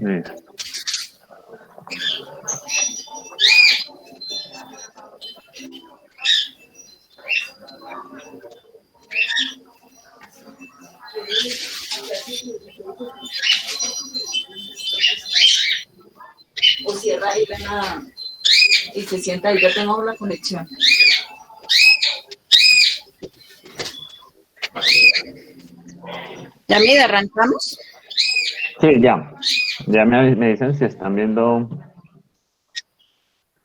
Listo. O cierra ahí y se sienta ahí, ya tengo la conexión. ¿Ya mira, arrancamos? Sí, ya. Ya me dicen si están viendo.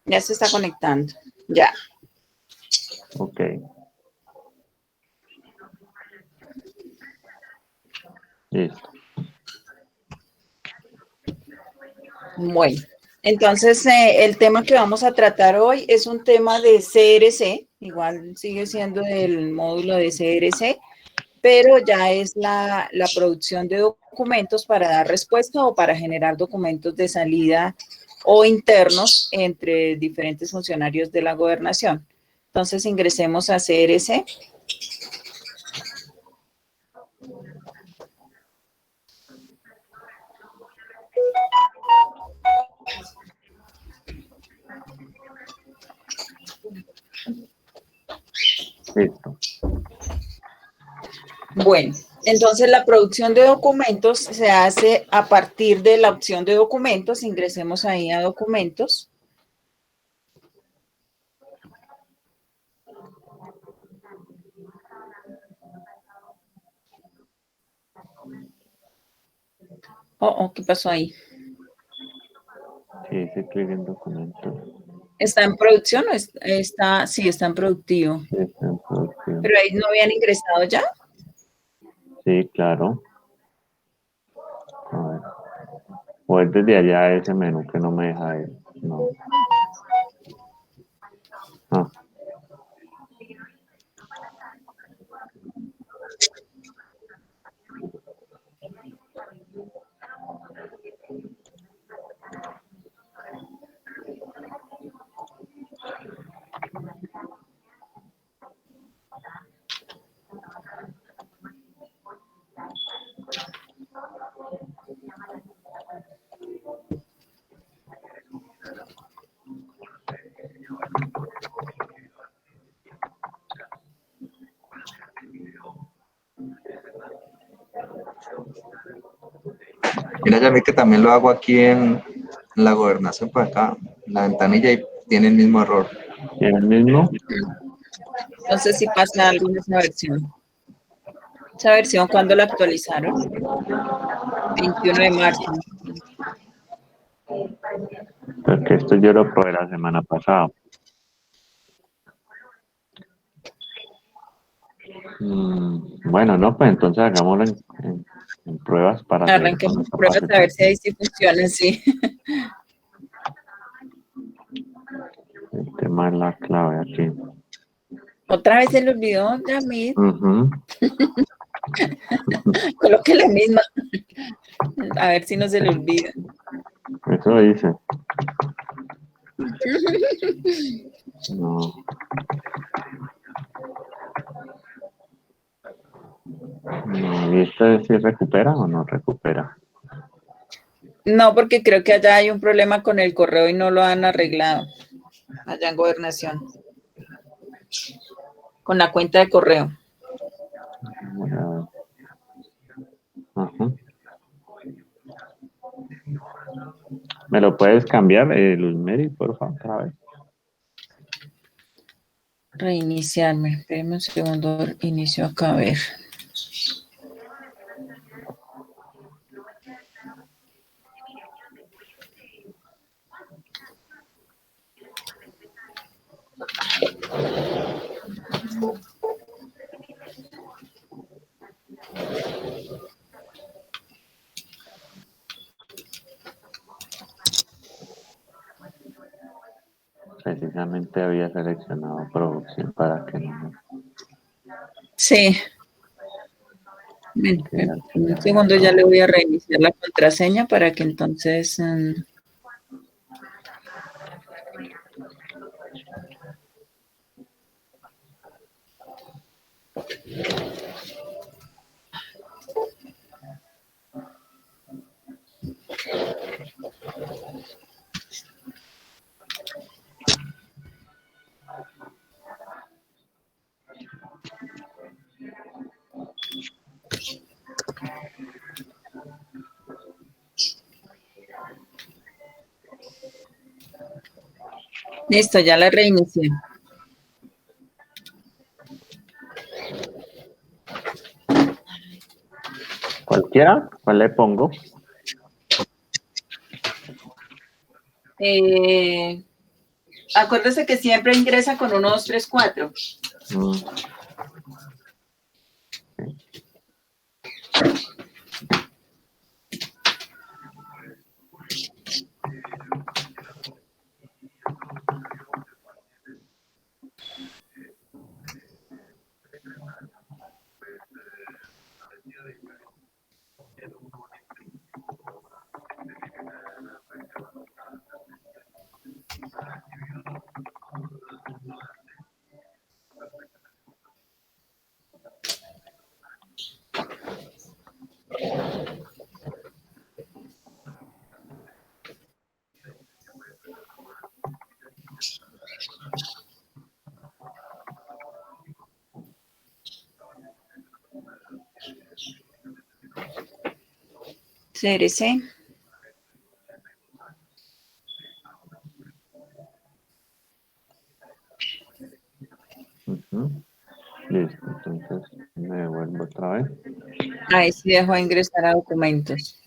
Ya se está conectando. Ya. Ok. Listo. Bueno, entonces el tema que vamos a tratar hoy es un tema de CRC, igual sigue siendo el módulo de CRC, pero ya es la producción de documentos para dar respuesta o para generar documentos de salida o internos entre diferentes funcionarios de la gobernación. Entonces ingresemos a CRC. Listo. Bueno, entonces la producción de documentos se hace a partir de la opción de documentos. Ingresemos ahí a documentos. ¿Qué pasó ahí? Sí, sí, clic en documento. ¿Está en producción o está? Sí, está en productivo. Sí, está en producción. ¿Pero ahí no habían ingresado ya? Sí, claro. A ver. O es desde allá ese menú que no me deja ir. No. Ah, Mira, ya vi que también lo hago aquí en la gobernación por acá, en la ventanilla y tiene el mismo error. ¿y el mismo? No sé si pasa algo en esa versión. ¿Esa versión cuándo la actualizaron? 21 de marzo. Porque esto yo lo probé la semana pasada. Bueno, no, pues entonces hagámoslo en pruebas para saber cuándo Arranquemos es capaz pruebas de a ver pasar. si ahí sí funciona, sí. El tema es la clave aquí. Otra vez se le olvidó, Yamid. Ujú. Coloque la misma. A ver si no se le olvida. Eso dice. No. No, ¿y esto si recupera o no recupera? No, porque creo que allá hay un problema con el correo y no lo han arreglado. Allá en gobernación. Con la cuenta de correo. Vamos a ver. Ajá. ¿Me lo puedes cambiar, Luz Mary, por favor, otra vez? Reiniciarme. Espérame un segundo. Inicio acá, a ver. Precisamente había seleccionado producción para que no Sí. Bueno, quede en aquí un ya segundo ya todo. le voy a reiniciar la contraseña para que entonces... Listo, ya la reinicié. ¿Cualquiera? ¿Cuál le pongo? Acuérdese que siempre ingresa con 1, 2, 3, 4. Mm, CRC. ujú. Listo, entonces me devuelvo otra vez. Ahí sí dejó ingresar a documentos.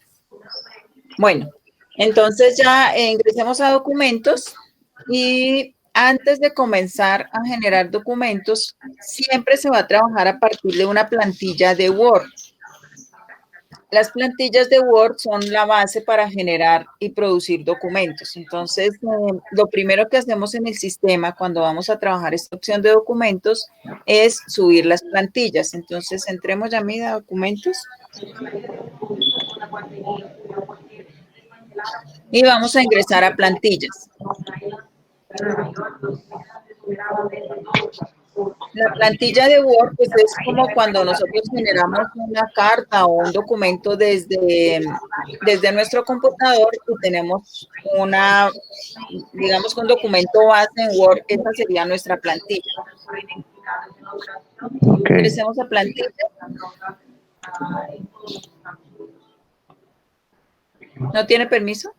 Bueno, entonces ya ingresemos a documentos y antes de comenzar a generar documentos, siempre se va a trabajar a partir de una plantilla de Word. Las plantillas de Word son la base para generar y producir documentos. Entonces, lo primero que hacemos en el sistema cuando vamos a trabajar esta opción de documentos es subir las plantillas. Entonces, entremos ya a documentos. Y vamos a ingresar a plantillas. La plantilla de Word, pues es como cuando nosotros generamos una carta o un documento desde nuestro computador y tenemos digamos que un documento base en Word, esa sería nuestra plantilla. Ok. Ingresemos a plantilla. ¿No tiene permiso?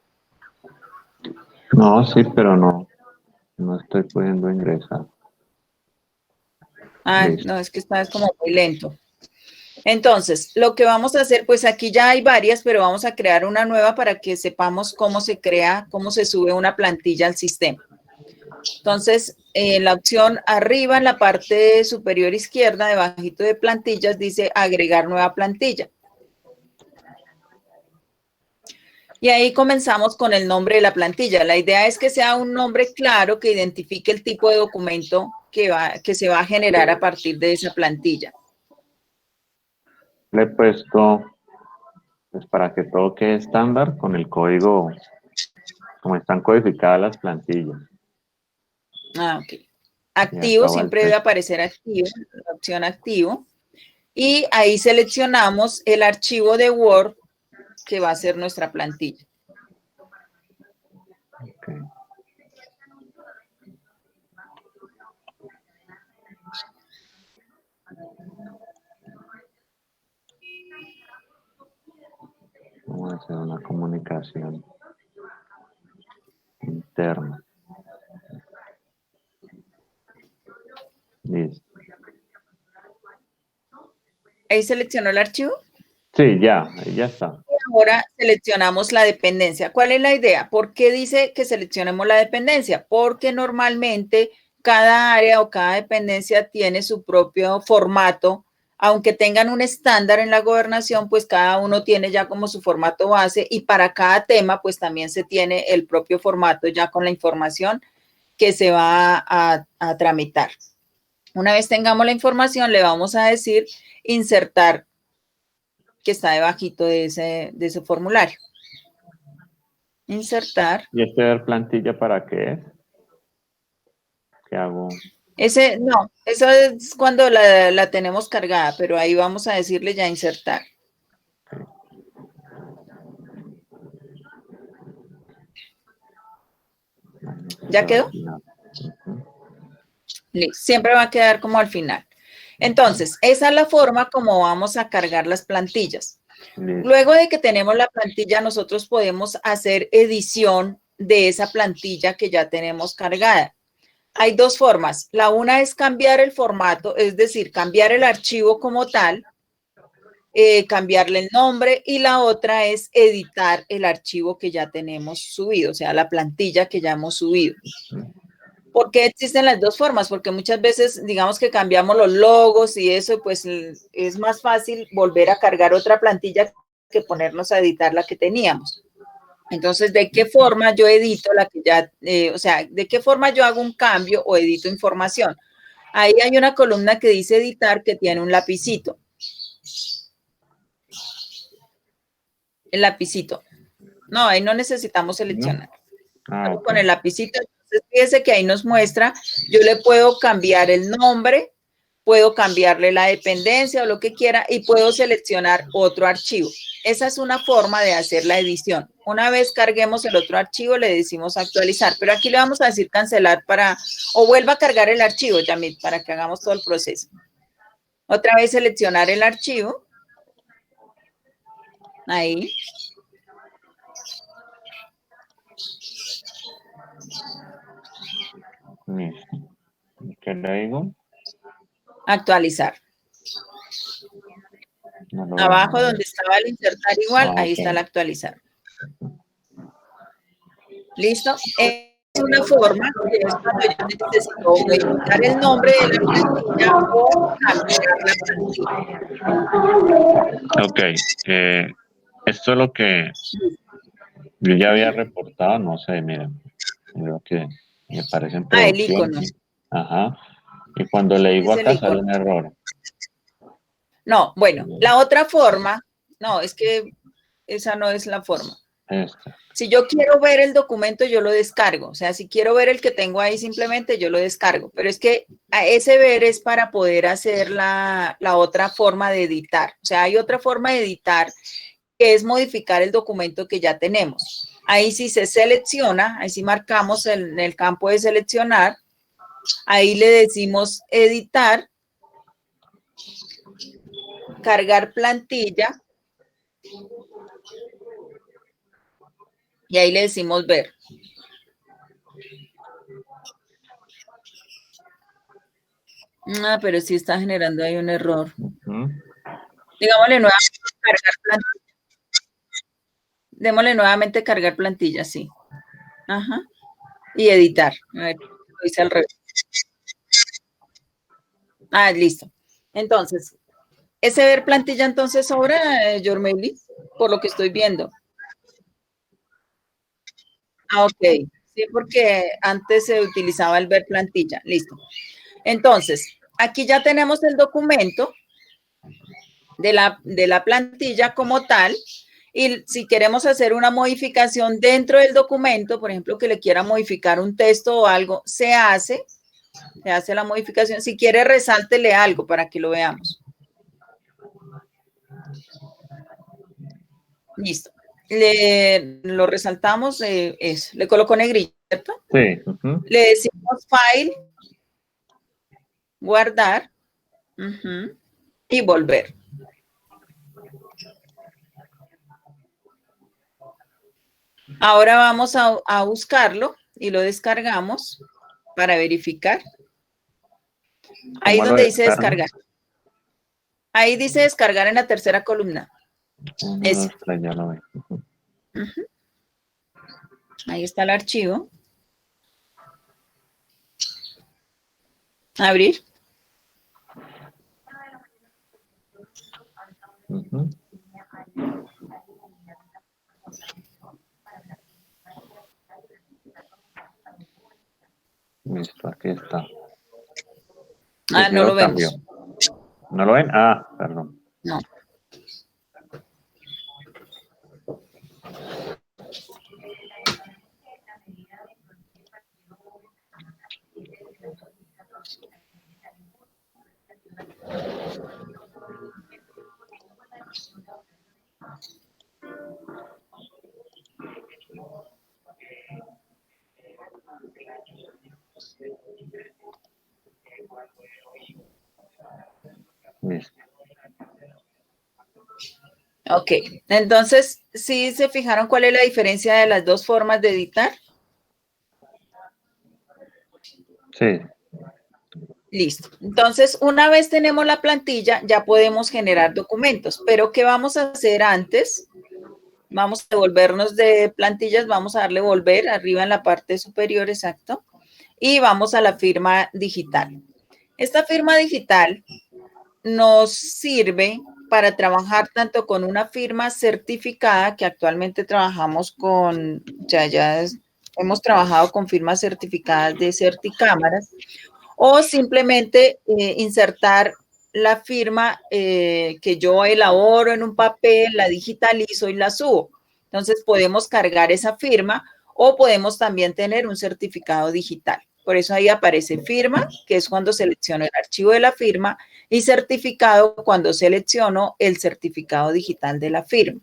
No, sí, pero no estoy pudiendo ingresar. Ah, Listo. no, es que está como muy lento. Entonces, lo que vamos a hacer, pues aquí ya hay varias, pero vamos a crear una nueva para que sepamos cómo se crea, cómo se sube una plantilla al sistema. Entonces, en la opción arriba, en la parte superior izquierda, debajito de plantillas, dice agregar nueva plantilla. Y ahí comenzamos con el nombre de la plantilla. La idea es que sea un nombre claro que identifique el tipo de documento que se va a generar a partir de esa plantilla. Le he puesto, pues para que todo quede estándar con el código, como están codificadas las plantillas. Ah, ok. Y Activo, acá va el siempre debe aparecer activo, la opción activo. Y ahí seleccionamos el archivo de Word que va a ser nuestra plantilla. Okay. Vamos a hacer una comunicación interna. Listo. Ahí seleccionó el archivo. Sí, ya, ahí ya está. Ahora seleccionamos la dependencia. ¿Cuál es la idea? ¿Por qué dice que seleccionemos la dependencia? Porque normalmente cada área o cada dependencia tiene su propio formato. Aunque tengan un estándar en la gobernación, pues cada uno tiene ya como su formato base y para cada tema, pues también se tiene el propio formato ya con la información que se va a tramitar. Una vez tengamos la información, le vamos a decir insertar, que está debajito de ese formulario. Insertar. ¿Y este ver plantilla para qué es? ¿Qué hago? No, eso es cuando la tenemos cargada, pero ahí vamos a decirle ya insertar. ¿Ya quedó? Siempre va a quedar como al final. Entonces, esa es la forma como vamos a cargar las plantillas. Luego de que tenemos la plantilla, nosotros podemos hacer edición de esa plantilla que ya tenemos cargada. Hay dos formas. La una es cambiar el formato, es decir, cambiar el archivo como tal, cambiarle el nombre, y la otra es editar el archivo que ya tenemos subido, o sea, la plantilla que ya hemos subido. ¿Por qué existen las dos formas? Porque muchas veces, digamos que cambiamos los logos y eso, pues es más fácil volver a cargar otra plantilla que ponernos a editar la que teníamos. Entonces, ¿de qué forma yo edito la que ya, o sea, de qué forma yo hago un cambio o edito información? Ahí hay una columna que dice editar que tiene un lapicito. El lapicito. No, ahí no necesitamos seleccionar. Ah, Con el lapicito. Entonces, fíjese que ahí nos muestra, yo le puedo cambiar el nombre, puedo cambiarle la dependencia o lo que quiera y puedo seleccionar otro archivo. Esa es una forma de hacer la edición. Una vez carguemos el otro archivo, le decimos actualizar, pero aquí le vamos a decir cancelar o vuelva a cargar el archivo, Yamit, para que hagamos todo el proceso. Otra vez seleccionar el archivo. Ahí. listo. ¿Qué le digo? Actualizar. No lo Abajo veo. donde estaba el insertar igual, ahí Ok. está el actualizar. ¿Listo? Es una forma que es cuando yo necesito modificar el nombre de la plantilla o cambiar la plantilla. Ok. Esto es lo que yo ya había reportado, no sé, miren. Creo que me parece en El producción. icono. Ajá. Y cuando le digo Es el acá sale icono. un error. No, bueno, la otra forma, no, es que esa no es la forma. Esta. Si yo quiero ver el documento, yo lo descargo. O sea, si quiero ver el que tengo ahí, simplemente yo lo descargo. Pero es que a ese ver es para poder hacer la otra forma de editar. O sea, hay otra forma de editar que es modificar el documento que ya tenemos. Ahí sí se selecciona, ahí sí marcamos en el campo de seleccionar. Ahí le decimos editar, cargar plantilla. Y ahí le decimos ver. Ah, pero sí está generando ahí un error. Digámosle nuevamente cargar plantilla. Démosle nuevamente cargar plantilla, sí. Ajá. Y editar. A ver, lo hice al revés. Ah, listo. Entonces, ese ver plantilla entonces sobra, Yormeli, por lo que estoy viendo. Ah, ok. Sí, porque antes se utilizaba el ver plantilla. Listo. Entonces, aquí ya tenemos el documento de la plantilla como tal. Y si queremos hacer una modificación dentro del documento, por ejemplo, que le quiera modificar un texto o algo, se hace la modificación. Si quiere, resáltele algo para que lo veamos. Listo. Lo resaltamos, eso. Le colocó negrilla, ¿cierto? Sí. Le decimos file, guardar y volver. Ahora vamos a buscarlo y lo descargamos para verificar. Ahí donde dice descargar. Ahí dice descargar en la tercera columna. Ya lo veo. Ahí está el archivo. Abrir. Listo, aquí está. Ah, no lo vemos. ¿No lo ven? Ah, perdón. No. Listo. Ok, entonces, ¿sí se fijaron cuál es la diferencia de las dos formas de editar? Sí, Listo. Entonces, una vez tenemos la plantilla, ya podemos generar documentos. Pero, ¿qué vamos a hacer antes? Vamos a devolvernos de plantillas, vamos a darle volver arriba en la parte superior, exacto. Y vamos a la firma digital. Esta firma digital nos sirve para trabajar tanto con una firma certificada, que actualmente trabajamos con, hemos trabajado con firmas certificadas de Certicámaras, o simplemente insertar la firma que yo elaboro en un papel, la digitalizo y la subo. Entonces podemos cargar esa firma o podemos también tener un certificado digital. Por eso ahí aparece firma, que es cuando selecciono el archivo de la firma, y certificado cuando selecciono el certificado digital de la firma.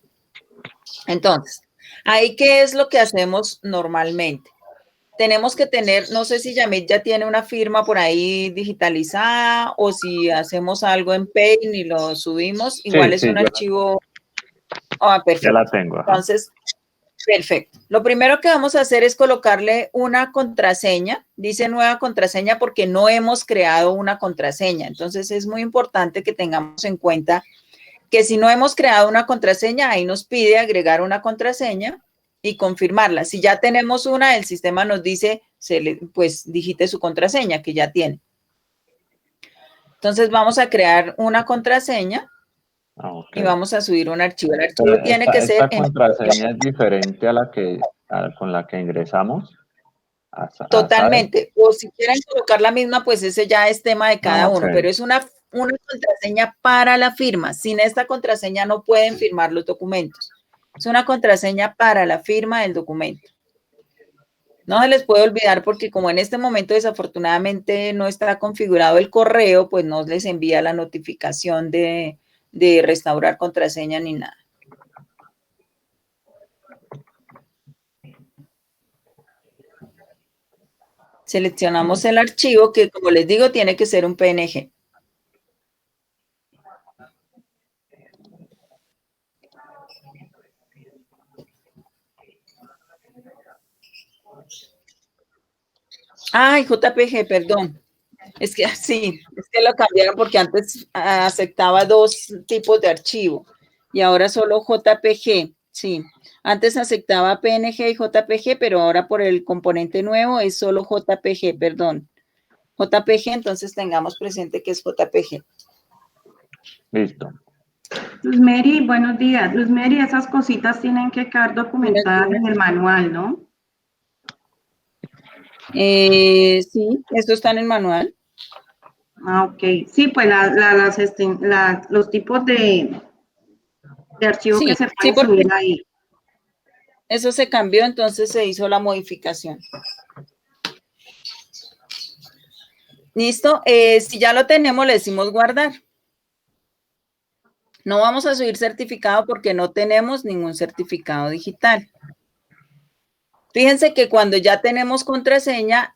Entonces, ahí, ¿qué es lo que hacemos normalmente? Tenemos que tener, no sé si Yamit ya tiene una firma por ahí digitalizada o si hacemos algo en Paint y lo subimos, igual es sí, un archivo. Ah, ya perfecto. la tengo. Ajá. Entonces, perfecto. Lo primero que vamos a hacer es colocarle una contraseña. Dice nueva contraseña porque no hemos creado una contraseña. Entonces, es muy importante que tengamos en cuenta que si no hemos creado una contraseña, ahí nos pide agregar una contraseña y confirmarla. Si ya tenemos una, el sistema nos dice, pues digite su contraseña que ya tiene. Entonces vamos a crear una contraseña y vamos a subir un archivo. El archivo Pero tiene que ser esta contraseña es diferente a la con la que ingresamos. Totalmente. O si quieren colocar la misma, pues ese ya es tema de cada uno, pero es una contraseña para la firma. Sin esta contraseña no pueden firmar los documentos. Es una contraseña para la firma del documento. No se les puede olvidar porque como en este momento desafortunadamente no está configurado el correo, pues no les envía la notificación de restaurar contraseña ni nada. Seleccionamos el archivo que, como les digo, tiene que ser un PNG. Ay, JPG, perdón. Es que sí, es que lo cambiaron porque antes aceptaba dos tipos de archivo y ahora solo JPG, sí. Antes aceptaba PNG y JPG, pero ahora por el componente nuevo es solo JPG, perdón. JPG, entonces tengamos presente que es JPG. Listo. Luz Mary, buenos días. Luz Mary, esas cositas tienen que quedar documentadas en el manual, ¿no? Sí, esto está en el manual. Ah, ok. Sí, pues los tipos de archivos Sí, que se sí, pueden porque subir ahí. eso se cambió, entonces se hizo la modificación. Listo, si ya lo tenemos, le decimos guardar. No vamos a subir certificado porque no tenemos ningún certificado digital. Fíjense que cuando ya tenemos contraseña,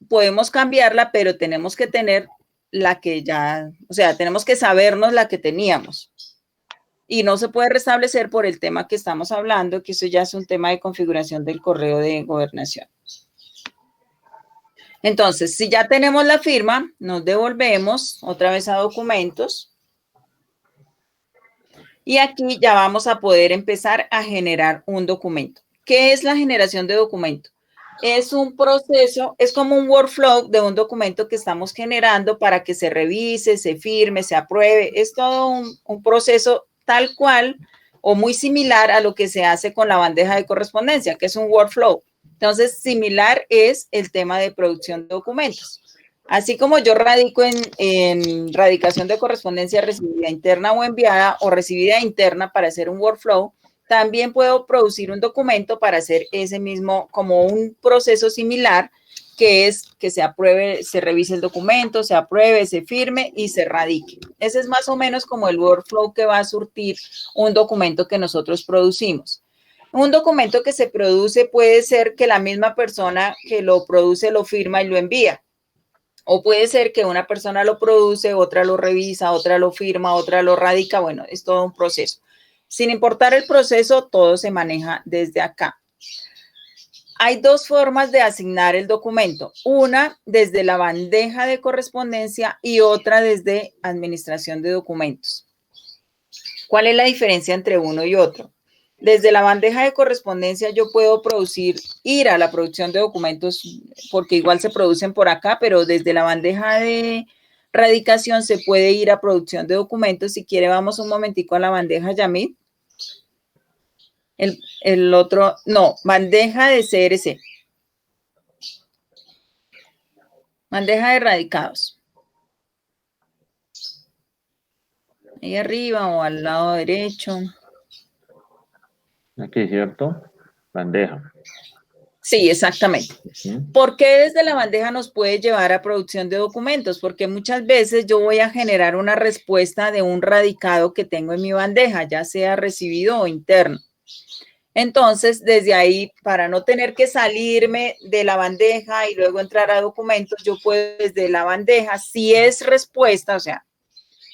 podemos cambiarla, pero tenemos que tener la que ya, o sea, tenemos que sabernos la que teníamos. Y no se puede restablecer por el tema que estamos hablando, que eso ya es un tema de configuración del correo de gobernación. Entonces, si ya tenemos la firma, nos devolvemos otra vez a documentos. Y aquí ya vamos a poder empezar a generar un documento. ¿Qué es la generación de documento? Es un proceso, es como un workflow de un documento que estamos generando para que se revise, se firme, se apruebe. Es todo un proceso tal cual o muy similar a lo que se hace con la bandeja de correspondencia, que es un workflow. Entonces, similar es el tema de producción de documentos. Así como yo radico en radicación de correspondencia recibida interna o enviada o recibida interna para hacer un workflow, también puedo producir un documento para hacer ese mismo, como un proceso similar, que es que se apruebe, se revise el documento, se apruebe, se firme y se radique. Ese es más o menos como el workflow que va a surtir un documento que nosotros producimos. Un documento que se produce puede ser que la misma persona que lo produce lo firma y lo envía. O puede ser que una persona lo produce, otra lo revisa, otra lo firma, otra lo radica. Bueno, es todo un proceso. Sin importar el proceso, todo se maneja desde acá. hay dos formas de asignar el documento. Una desde la bandeja de correspondencia y otra desde administración de documentos. ¿Cuál es la diferencia entre uno y otro? Desde la bandeja de correspondencia yo puedo ir a la producción de documentos porque igual se producen por acá, pero desde la bandeja de radicación se puede ir a producción de documentos. Si quiere, vamos un momentico a la bandeja, Yamit. El otro, no, bandeja de CRC. Bandeja de radicados. Ahí arriba o al lado derecho. Aquí, ¿cierto? Bandeja. Sí, exactamente. ¿Por qué desde la bandeja nos puede llevar a producción de documentos? Porque muchas veces yo voy a generar una respuesta de un radicado que tengo en mi bandeja, ya sea recibido o interno. Entonces, desde ahí, para no tener que salirme de la bandeja y luego entrar a documentos, yo puedo desde la bandeja, si es respuesta, o sea,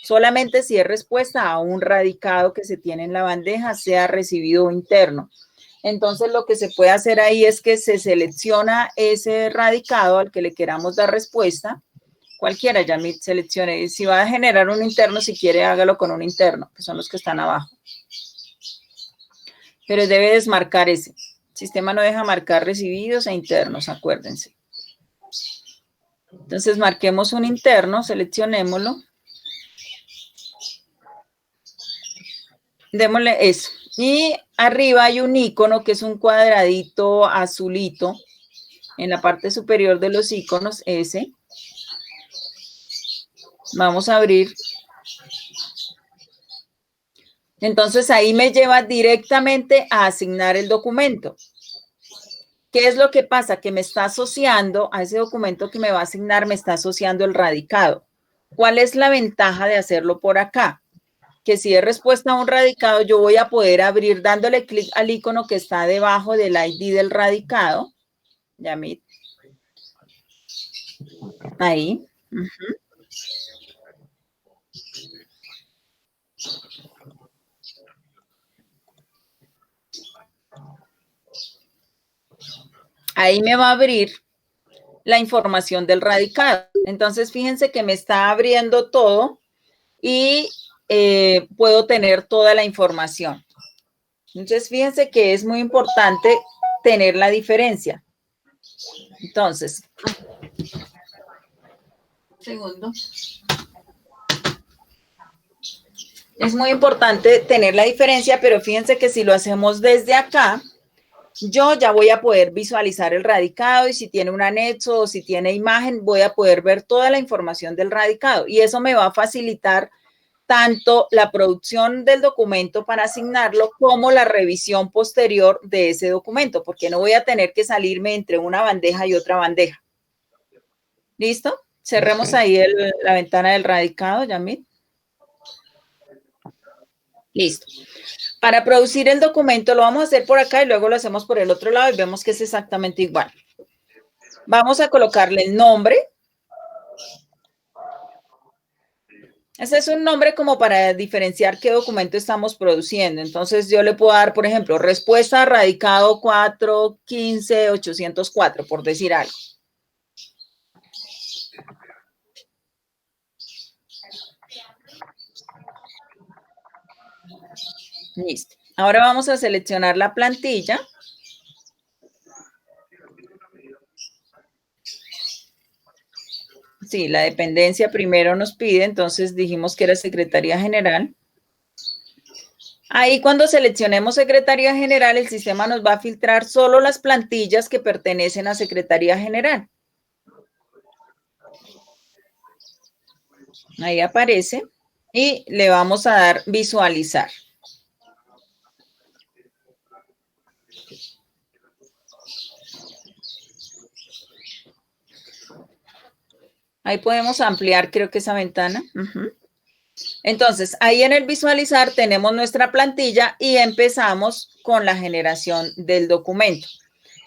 solamente si es respuesta a un radicado que se tiene en la bandeja, sea recibido o interno. Entonces, lo que se puede hacer ahí es que se selecciona ese radicado al que le queramos dar respuesta. Cualquiera, ya me seleccione. Si va a generar un interno, si quiere, hágalo con un interno, que son los que están abajo. Pero debe desmarcar ese. El sistema no deja marcar recibidos e internos, acuérdense. Entonces, marquemos un interno, seleccionémoslo. Démosle eso. Y arriba hay un icono que es un cuadradito azulito en la parte superior de los iconos, ese. Vamos a abrir. Entonces ahí me lleva directamente a asignar el documento. ¿Qué es lo que pasa? Que me está asociando a ese documento que me va a asignar, me está asociando el radicado. ¿Cuál es la ventaja de hacerlo por acá? Que si es respuesta a un radicado, yo voy a poder abrir dándole clic al icono que está debajo del ID del radicado. Yamit. Ahí. Ahí me va a abrir la información del radicado. Entonces, fíjense que me está abriendo todo y puedo tener toda la información. Entonces, fíjense que es muy importante tener la diferencia. Entonces, un segundo. Es muy importante tener la diferencia, pero fíjense que si lo hacemos desde acá, yo ya voy a poder visualizar el radicado y si tiene un anexo o si tiene imagen, voy a poder ver toda la información del radicado y eso me va a facilitar tanto la producción del documento para asignarlo como la revisión posterior de ese documento, porque no voy a tener que salirme entre una bandeja y otra bandeja. ¿Listo? Cerremos ahí la ventana del radicado, Yamit. Listo. Para producir el documento lo vamos a hacer por acá y luego lo hacemos por el otro lado y vemos que es exactamente igual. Vamos a colocarle el nombre. Ese es un nombre como para diferenciar qué documento estamos produciendo. Entonces yo le puedo dar, por ejemplo, respuesta radicado 415-804, por decir algo. Listo. Ahora vamos a seleccionar la plantilla. Sí, la dependencia primero nos pide, entonces dijimos que era Secretaría General. Ahí cuando seleccionemos Secretaría General, el sistema nos va a filtrar solo las plantillas que pertenecen a Secretaría General. Ahí aparece y le vamos a dar visualizar. Ahí podemos ampliar, creo que esa ventana. Entonces, ahí en el visualizar tenemos nuestra plantilla y empezamos con la generación del documento.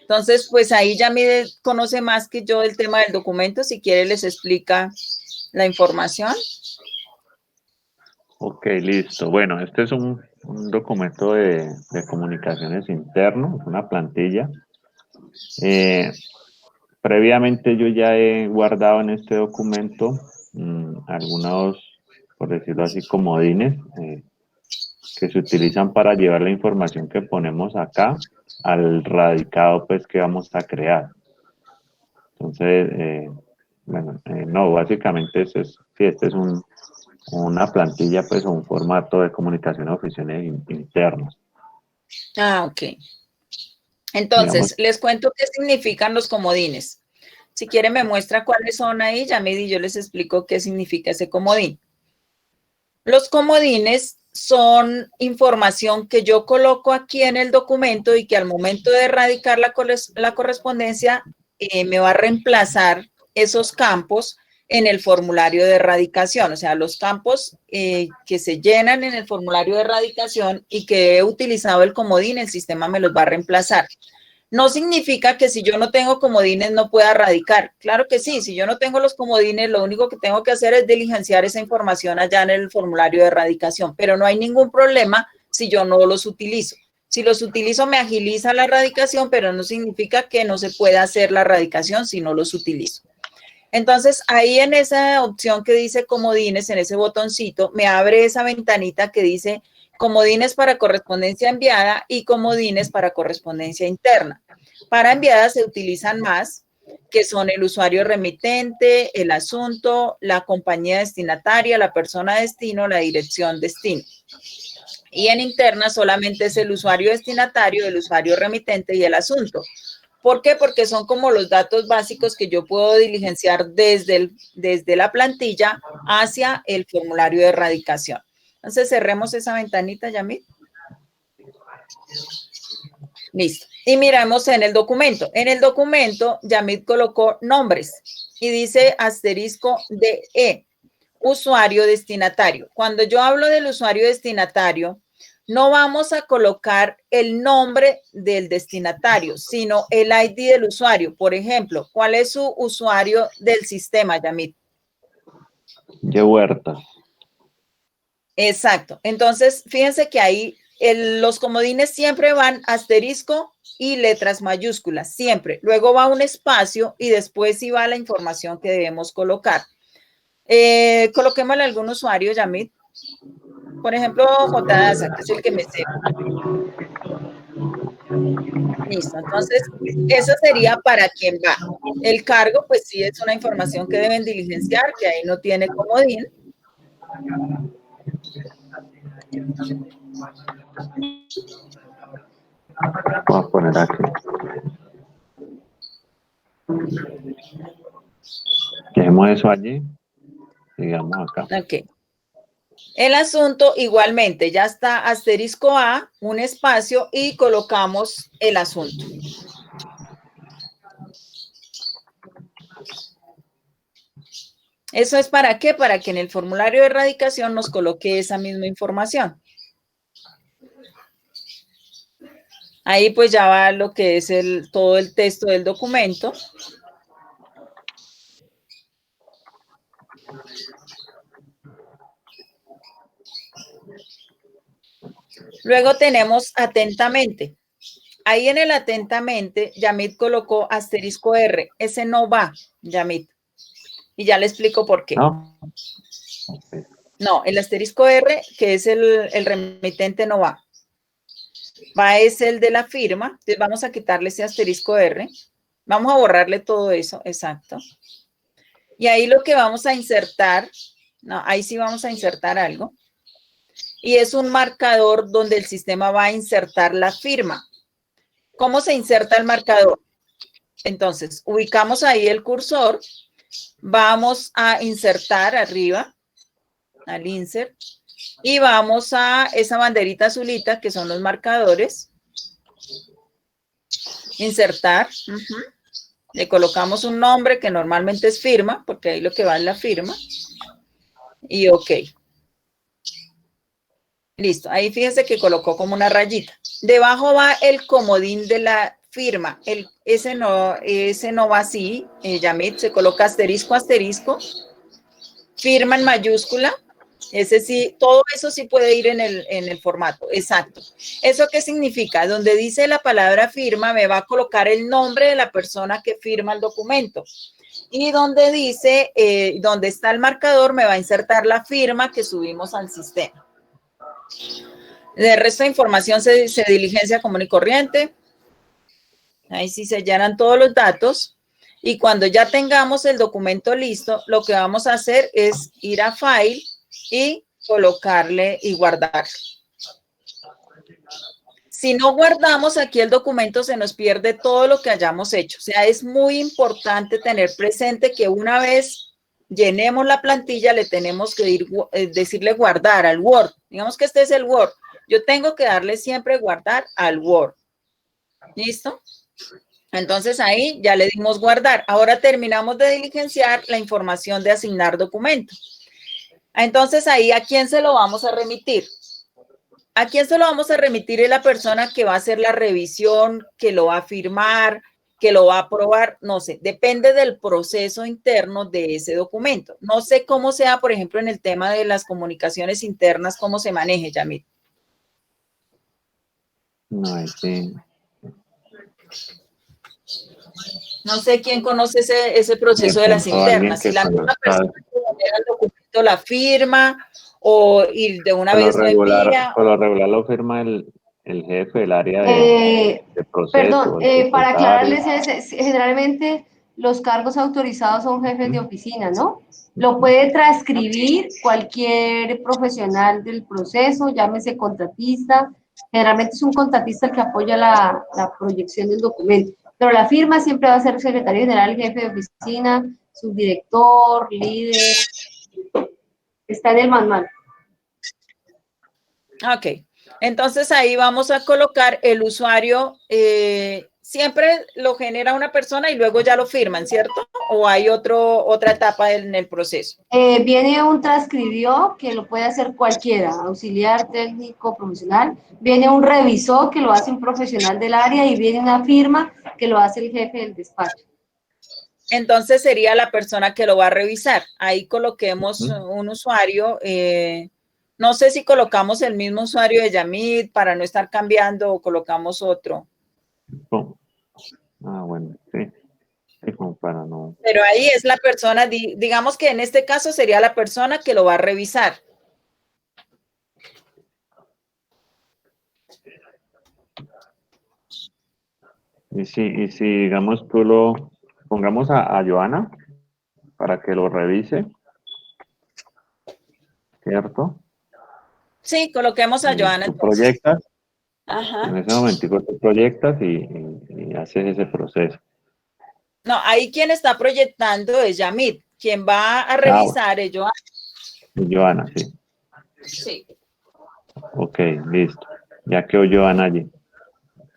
Entonces, pues ahí ya me conoce más que yo el tema del documento. Si quiere, les explica la información. Ok, listo. Bueno, este es un documento de comunicaciones interno, es una plantilla. Previamente yo ya he guardado en este documento algunos, por decirlo así, comodines que se utilizan para llevar la información que ponemos acá al radicado pues que vamos a crear. Entonces, bueno, no, básicamente sí, este es una plantilla pues o un formato de comunicación a oficinas internas. Ah, ok. Entonces, les cuento qué significan los comodines. Si quieren me muestra cuáles son ahí, Yamid, y yo les explico qué significa ese comodín. Los comodines son información que yo coloco aquí en el documento y que al momento de erradicar la correspondencia me va a reemplazar esos campos en el formulario de erradicación. O sea, los campos que se llenan en el formulario de erradicación y que he utilizado el comodín, el sistema me los va a reemplazar. No significa que si yo no tengo comodines no pueda radicar. Claro que sí, si yo no tengo los comodines, lo único que tengo que hacer es diligenciar esa información allá en el formulario de erradicación, pero no hay ningún problema si yo no los utilizo. Si los utilizo me agiliza la erradicación, pero no significa que no se pueda hacer la erradicación si no los utilizo. Entonces, ahí en esa opción que dice comodines, en ese botoncito, me abre esa ventanita que dice comodines para correspondencia enviada y comodines para correspondencia interna. Para enviada se utilizan más, que son el usuario remitente, el asunto, la compañía destinataria, la persona destino, la dirección destino. Y en interna solamente es el usuario destinatario, el usuario remitente y el asunto. ¿Por qué? Porque son como los datos básicos que yo puedo diligenciar desde la plantilla hacia el formulario de erradicación. Entonces, cerremos esa ventanita, Yamid. Listo. Y miramos en el documento. En el documento, Yamid colocó nombres y dice asterisco DE, usuario destinatario. Cuando yo hablo del usuario destinatario, no vamos a colocar el nombre del destinatario, sino el ID del usuario. Por ejemplo, ¿cuál es su usuario del sistema, Yamid? De Huertas. Exacto. Entonces, fíjense que ahí los comodines siempre van asterisco y letras mayúsculas, siempre. Luego va un espacio y después sí va la información que debemos colocar. Coloquémosle algún usuario, Yamid. Por ejemplo, J. que es el que me sé. Listo. Entonces, eso sería para quien va. El cargo, pues sí es una información que deben diligenciar, que ahí no tiene comodín. Vamos a poner aquí. Dejemos eso allí. Digamos acá. Ok. El asunto igualmente, ya está asterisco A, un espacio y colocamos el asunto. ¿Eso es para qué? Para que en el formulario de erradicación nos coloque esa misma información. Ahí pues ya va lo que es todo el texto del documento. Luego tenemos atentamente. Ahí en el atentamente, Yamid colocó asterisco R. Ese no va, Yamid. Y ya le explico por qué. ¿No? No, el asterisco R, que es el remitente, no va. Va es el de la firma. Entonces vamos a quitarle ese asterisco R. Vamos a borrarle todo eso, exacto. Y ahí lo que vamos a insertar, no, ahí sí vamos a insertar algo. Y es un marcador donde el sistema va a insertar la firma. ¿Cómo se inserta el marcador? Entonces, ubicamos ahí el cursor, vamos a insertar arriba, al insert, y vamos a esa banderita azulita que son los marcadores. Insertar. Le colocamos un nombre que normalmente es firma, porque ahí lo que va es la firma. Y ok. Listo. Ahí fíjense que colocó como una rayita. Debajo va el comodín de la firma. Ese no va así. Yamid, se coloca asterisco, asterisco. Firma en mayúscula. Ese sí, todo eso sí puede ir en el formato, exacto. ¿Eso qué significa? Donde dice la palabra firma, me va a colocar el nombre de la persona que firma el documento. Y donde dice, donde está el marcador, me va a insertar la firma que subimos al sistema. El resto de información se diligencia común y corriente. Ahí sí se llenan todos los datos. Y cuando ya tengamos el documento listo, lo que vamos a hacer es ir a File y colocarle y guardar. Si no guardamos aquí el documento, se nos pierde todo lo que hayamos hecho. O sea, es muy importante tener presente que una vez llenemos la plantilla, le tenemos que decirle guardar al Word. Digamos que este es el Word. Yo tengo que darle siempre guardar al Word. ¿Listo? Entonces ahí ya le dimos guardar. Ahora terminamos de diligenciar la información de asignar documento. Entonces ahí, ¿a quién se lo vamos a remitir? ¿A quién se lo vamos a remitir? Es la persona que va a hacer la revisión, que lo va a firmar, que lo va a aprobar, no sé, depende del proceso interno de ese documento. No sé cómo sea, por ejemplo, en el tema de las comunicaciones internas, cómo se maneje, Yamil. No, sí. No sé quién conoce ese proceso de las internas. Si la misma persona que genera el documento la firma o ir de una vez lo envía. Por lo regular lo firma el jefe del área de proceso. Perdón, para aclararles, generalmente los cargos autorizados son jefes de oficina, ¿no? Lo puede transcribir cualquier profesional del proceso, llámese contratista. Generalmente es un contratista el que apoya la proyección del documento. Pero la firma siempre va a ser el secretario general, jefe de oficina, subdirector, líder. Está en el manual. Ok. Entonces ahí vamos a colocar el usuario, siempre lo genera una persona y luego ya lo firman, ¿cierto? ¿O hay otra etapa en el proceso? Viene un transcribió que lo puede hacer cualquiera, auxiliar, técnico, profesional. Viene un revisor que lo hace un profesional del área y viene una firma que lo hace el jefe del despacho. Entonces sería la persona que lo va a revisar. Ahí coloquemos un usuario. No sé si colocamos el mismo usuario de Yamid para no estar cambiando o colocamos otro. Bueno, sí. Como para no. Pero ahí es la persona, digamos que en este caso sería la persona que lo va a revisar. Y si digamos tú lo pongamos a Joana para que lo revise, ¿cierto? Sí, coloquemos a Joana. Tú proyectas, ajá. En ese momentico tú proyectas y haces ese proceso. No, ahí quien está proyectando es Yamid. Quien va a revisar es Joana. Joana, sí. Sí. Ok, listo. Ya quedó Joana allí.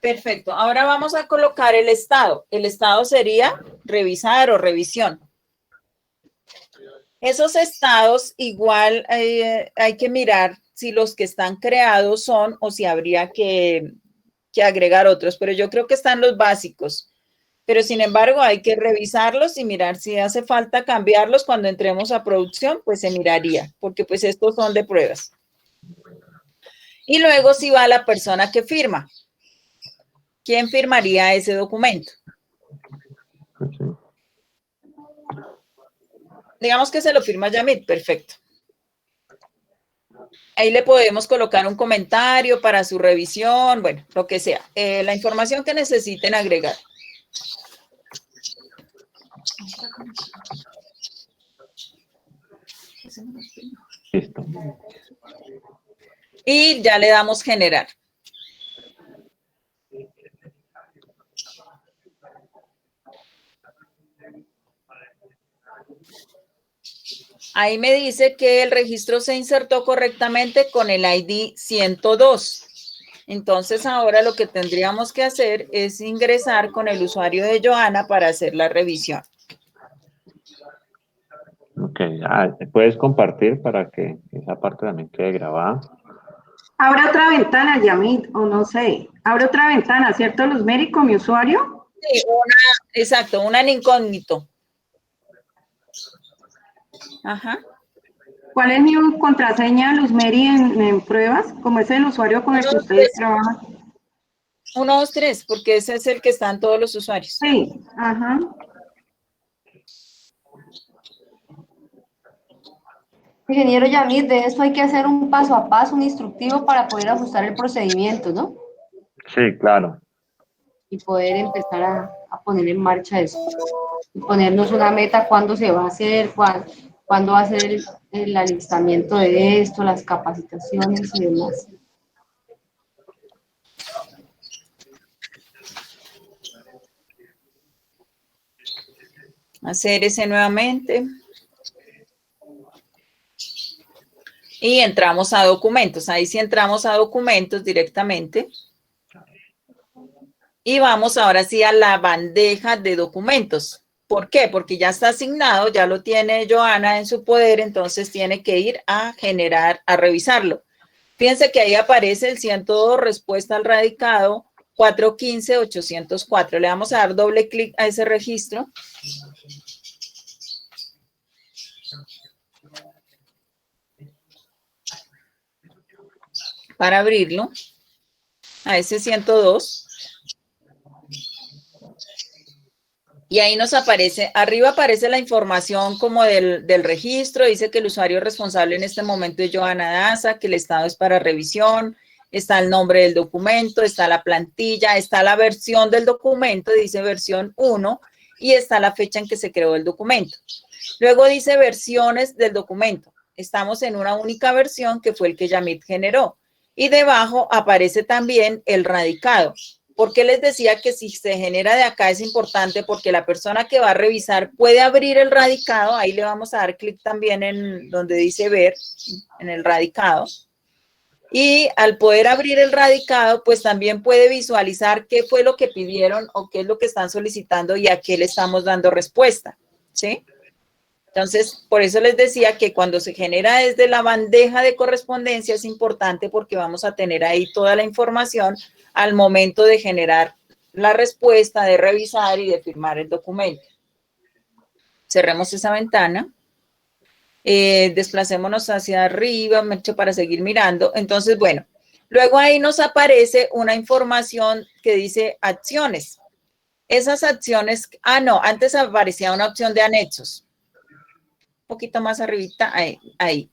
Perfecto. Ahora vamos a colocar el estado. El estado sería revisar o revisión. Esos estados igual hay que mirar si los que están creados son o si habría que agregar otros, pero yo creo que están los básicos. Pero sin embargo hay que revisarlos y mirar si hace falta cambiarlos cuando entremos a producción, pues se miraría, porque pues estos son de pruebas. Y luego si va la persona que firma. ¿Quién firmaría ese documento? Sí. Digamos que se lo firma Yamid, perfecto. Ahí le podemos colocar un comentario para su revisión, bueno, lo que sea. La información que necesiten agregar. Listo. Y ya le damos generar. Ahí me dice que el registro se insertó correctamente con el ID 102. Entonces ahora lo que tendríamos que hacer es ingresar con el usuario de Joana para hacer la revisión. Ok, puedes compartir para que esa parte también quede grabada. Abre otra ventana, Yamid, o no sé. Abre otra ventana, ¿cierto, Luzmeri, con mi usuario? Sí, una en incógnito. Ajá. ¿Cuál es mi contraseña, Luz Mary, en pruebas? ¿Cómo es el usuario con el que ustedes trabajan? 1, 2, 3, porque ese es el que están todos los usuarios. Sí, ajá. Ingeniero Yamir, de esto hay que hacer un paso a paso, un instructivo para poder ajustar el procedimiento, ¿no? Sí, claro. Y poder empezar a poner en marcha eso. Y ponernos una meta, cuándo se va a hacer, cuándo va a ser el alistamiento de esto, las capacitaciones y demás. Hacer ese nuevamente. Y entramos a documentos. Ahí sí entramos a documentos directamente. Y vamos ahora sí a la bandeja de documentos. ¿Por qué? Porque ya está asignado, ya lo tiene Joana en su poder, entonces tiene que ir a generar, a revisarlo. Fíjense que ahí aparece el 102, respuesta al radicado 415-804. Le vamos a dar doble clic a ese registro. Para abrirlo, a ese 102. Y ahí nos aparece, arriba aparece la información como del registro, dice que el usuario responsable en este momento es Joana Daza, que el estado es para revisión, está el nombre del documento, está la plantilla, está la versión del documento, dice versión 1, y está la fecha en que se creó el documento. Luego dice versiones del documento. Estamos en una única versión que fue el que Yamit generó. Y debajo aparece también el radicado. ¿Por qué les decía que si se genera de acá es importante? Porque la persona que va a revisar puede abrir el radicado, ahí le vamos a dar clic también en donde dice ver, en el radicado. Y al poder abrir el radicado, pues también puede visualizar qué fue lo que pidieron o qué es lo que están solicitando y a qué le estamos dando respuesta, ¿sí? Entonces, por eso les decía que cuando se genera desde la bandeja de correspondencia es importante porque vamos a tener ahí toda la información al momento de generar la respuesta, de revisar y de firmar el documento. Cerremos esa ventana. Desplacémonos hacia arriba para seguir mirando. Entonces, bueno, luego ahí nos aparece una información que dice acciones. Esas acciones, no, antes aparecía una opción de anexos. Un poquito más arribita, ahí.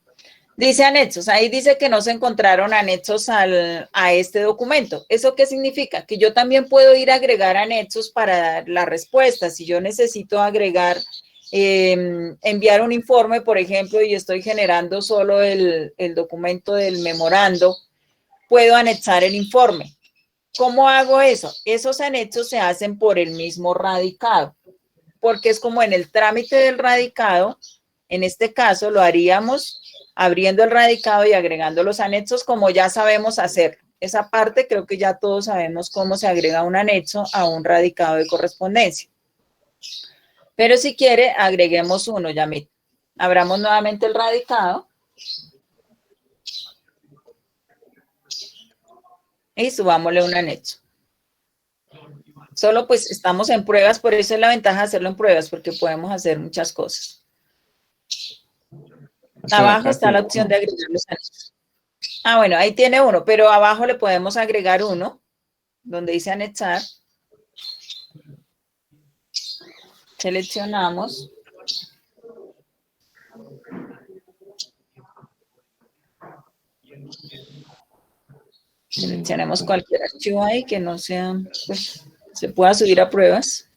Dice anexos, ahí dice que no se encontraron anexos a este documento. ¿Eso qué significa? Que yo también puedo ir a agregar anexos para dar la respuesta. Si yo necesito agregar, enviar un informe, por ejemplo, y estoy generando solo el documento del memorando, puedo anexar el informe. ¿Cómo hago eso? Esos anexos se hacen por el mismo radicado, porque es como en el trámite del radicado. En este caso lo haríamos abriendo el radicado y agregando los anexos como ya sabemos hacer. Esa parte creo que ya todos sabemos cómo se agrega un anexo a un radicado de correspondencia. Pero si quiere, agreguemos uno, Yamit. Abramos nuevamente el radicado. Y subámosle un anexo. Solo pues estamos en pruebas, por eso es la ventaja de hacerlo en pruebas, porque podemos hacer muchas cosas. Abajo está la opción de agregar los anexos. Bueno, ahí tiene uno, pero abajo le podemos agregar uno, donde dice anexar. Seleccionamos. Seleccionemos cualquier archivo ahí que no sea, pues, se pueda subir a pruebas.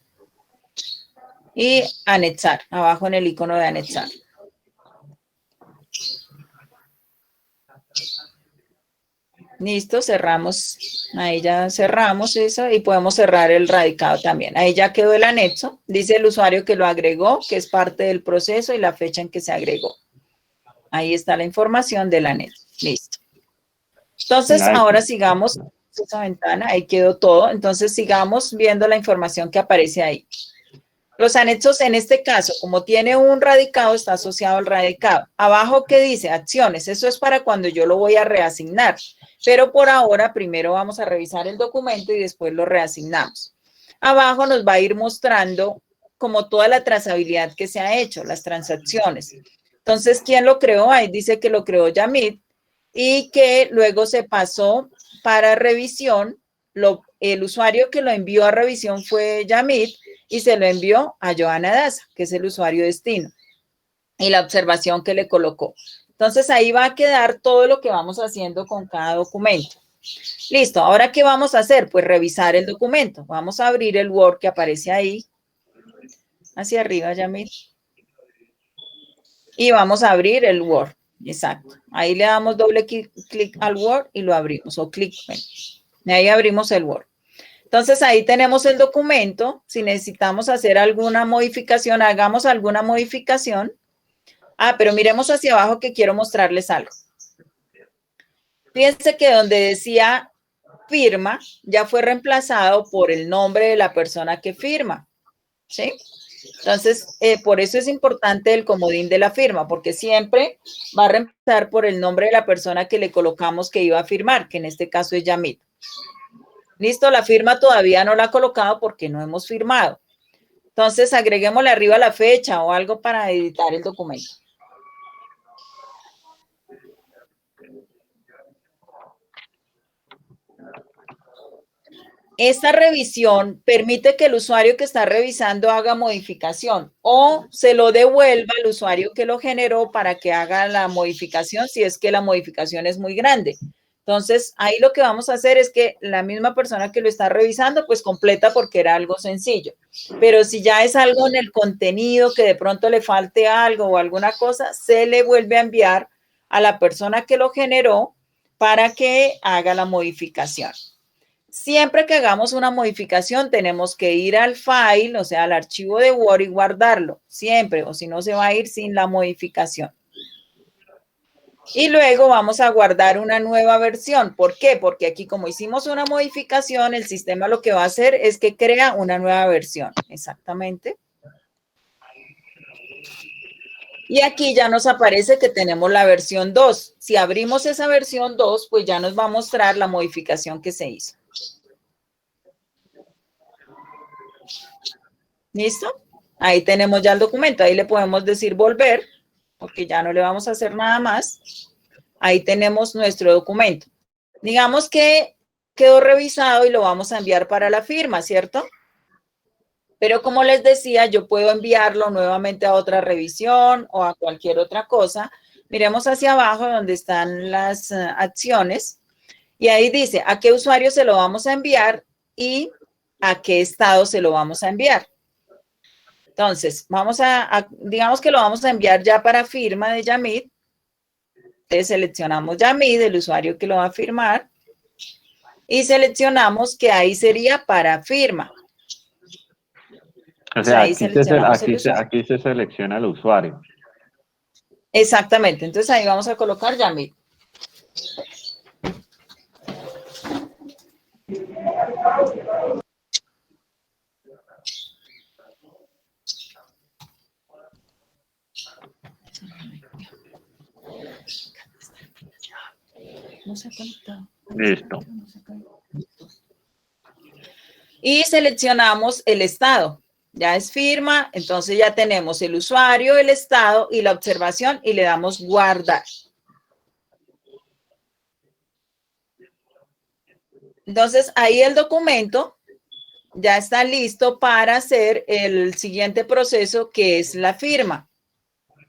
Y anexar, abajo en el icono de anexar. Listo, cerramos, ahí ya cerramos eso y podemos cerrar el radicado también. Ahí ya quedó el anexo, dice el usuario que lo agregó, que es parte del proceso y la fecha en que se agregó. Ahí está la información del anexo, listo. Entonces, ahora sigamos esa ventana, ahí quedó todo, entonces sigamos viendo la información que aparece ahí. Los anexos en este caso, como tiene un radicado, está asociado al radicado. Abajo, ¿qué dice? Acciones, eso es para cuando yo lo voy a reasignar. Pero por ahora, primero vamos a revisar el documento y después lo reasignamos. Abajo nos va a ir mostrando como toda la trazabilidad que se ha hecho, las transacciones. Entonces, ¿quién lo creó? Ahí dice que lo creó Yamit y que luego se pasó para revisión. El usuario que lo envió a revisión fue Yamit y se lo envió a Joana Daza, que es el usuario destino, y la observación que le colocó. Entonces, ahí va a quedar todo lo que vamos haciendo con cada documento. Listo, ahora, ¿qué vamos a hacer? Pues revisar el documento. Vamos a abrir el Word que aparece ahí. Hacia arriba, Yamit. Y vamos a abrir el Word. Exacto. Ahí le damos doble clic al Word y lo abrimos, o clic. Bueno, y ahí abrimos el Word. Entonces, ahí tenemos el documento. Si necesitamos hacer alguna modificación, hagamos alguna modificación. Ah, pero miremos hacia abajo que quiero mostrarles algo. Fíjense que donde decía firma, ya fue reemplazado por el nombre de la persona que firma. ¿Sí? Entonces, por eso es importante el comodín de la firma, porque siempre va a reemplazar por el nombre de la persona que le colocamos que iba a firmar, que en este caso es Yamit. Listo, la firma todavía no la ha colocado porque no hemos firmado. Entonces, agreguémosle arriba la fecha o algo para editar el documento. Esta revisión permite que el usuario que está revisando haga modificación o se lo devuelva al usuario que lo generó para que haga la modificación si es que la modificación es muy grande. Entonces, ahí lo que vamos a hacer es que la misma persona que lo está revisando, pues completa porque era algo sencillo. Pero si ya es algo en el contenido que de pronto le falte algo o alguna cosa, se le vuelve a enviar a la persona que lo generó para que haga la modificación. Siempre que hagamos una modificación, tenemos que ir al file, o sea, al archivo de Word y guardarlo. Siempre, o si no, se va a ir sin la modificación. Y luego vamos a guardar una nueva versión. ¿Por qué? Porque aquí, como hicimos una modificación, el sistema lo que va a hacer es que crea una nueva versión. Exactamente. Y aquí ya nos aparece que tenemos la versión 2. Si abrimos esa versión 2, pues ya nos va a mostrar la modificación que se hizo. ¿Listo? Ahí tenemos ya el documento. Ahí le podemos decir volver, porque ya no le vamos a hacer nada más. Ahí tenemos nuestro documento. Digamos que quedó revisado y lo vamos a enviar para la firma, ¿cierto? Pero como les decía, yo puedo enviarlo nuevamente a otra revisión o a cualquier otra cosa. Miremos hacia abajo donde están las acciones y ahí dice a qué usuario se lo vamos a enviar y a qué estado se lo vamos a enviar. Entonces, digamos que lo vamos a enviar ya para firma de Yamit. Entonces, seleccionamos Yamit, el usuario que lo va a firmar, y seleccionamos que ahí sería para firma. O sea, ahí aquí se selecciona el usuario. Exactamente. Entonces, ahí vamos a colocar Yamit. No se ha conectado. Listo. Y seleccionamos el estado. Ya es firma, entonces ya tenemos el usuario, el estado y la observación y le damos guardar. Entonces ahí el documento ya está listo para hacer el siguiente proceso que es la firma.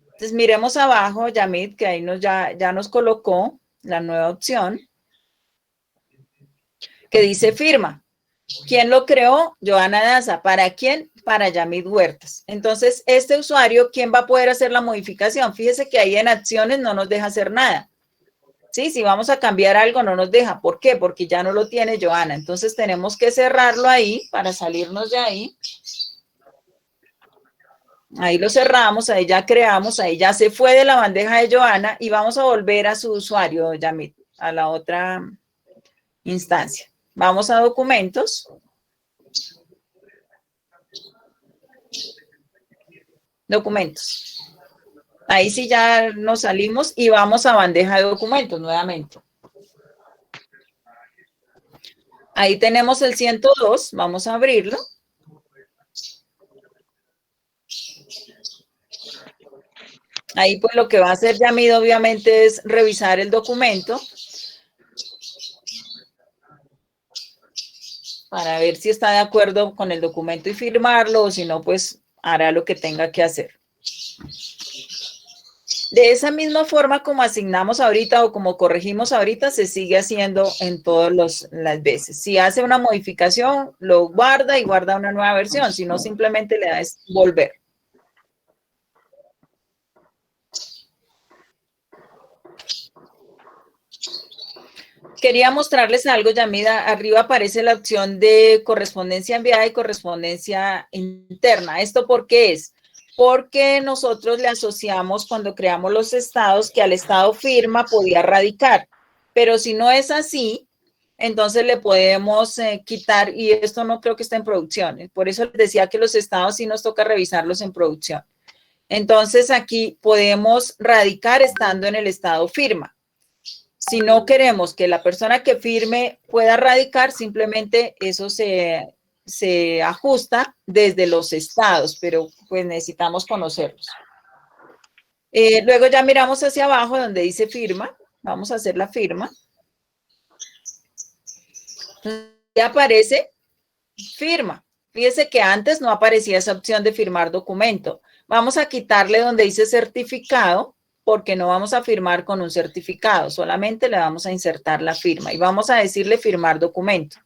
Entonces miremos abajo, Yamit, que ahí ya nos colocó la nueva opción que dice firma. ¿Quién lo creó? Joana Daza. ¿Para quién? Para Yamit Huertas. Entonces, este usuario, ¿quién va a poder hacer la modificación? Fíjese que ahí en acciones no nos deja hacer nada. Sí, si vamos a cambiar algo no nos deja. ¿Por qué? Porque ya no lo tiene Joana. Entonces, tenemos que cerrarlo ahí para salirnos de ahí. Ahí lo cerramos, ahí ya creamos, ahí ya se fue de la bandeja de Joana y vamos a volver a su usuario, Yamit, a la otra instancia. Vamos a documentos. Documentos. Ahí sí ya nos salimos y vamos a bandeja de documentos nuevamente. Ahí tenemos el 102, vamos a abrirlo. Ahí pues lo que va a hacer Yamid obviamente es revisar el documento para ver si está de acuerdo con el documento y firmarlo, o si no, pues hará lo que tenga que hacer. De esa misma forma como asignamos ahorita o como corregimos ahorita, se sigue haciendo en todas las veces. Si hace una modificación, lo guarda y guarda una nueva versión, si no, simplemente le da es volver. Quería mostrarles algo, Yamida. Arriba aparece la opción de correspondencia enviada y correspondencia interna. ¿Esto por qué es? Porque nosotros le asociamos cuando creamos los estados que al estado firma podía radicar. Pero si no es así, entonces le podemos quitar, y esto no creo que esté en producción. Por eso les decía que los estados sí nos toca revisarlos en producción. Entonces aquí podemos radicar estando en el estado firma. Si no queremos que la persona que firme pueda radicar, simplemente eso se ajusta desde los estados, pero pues necesitamos conocerlos. Luego ya miramos hacia abajo donde dice firma. Vamos a hacer la firma. Ya aparece firma. Fíjese que antes no aparecía esa opción de firmar documento. Vamos a quitarle donde dice certificado, porque no vamos a firmar con un certificado, solamente le vamos a insertar la firma y vamos a decirle firmar documento.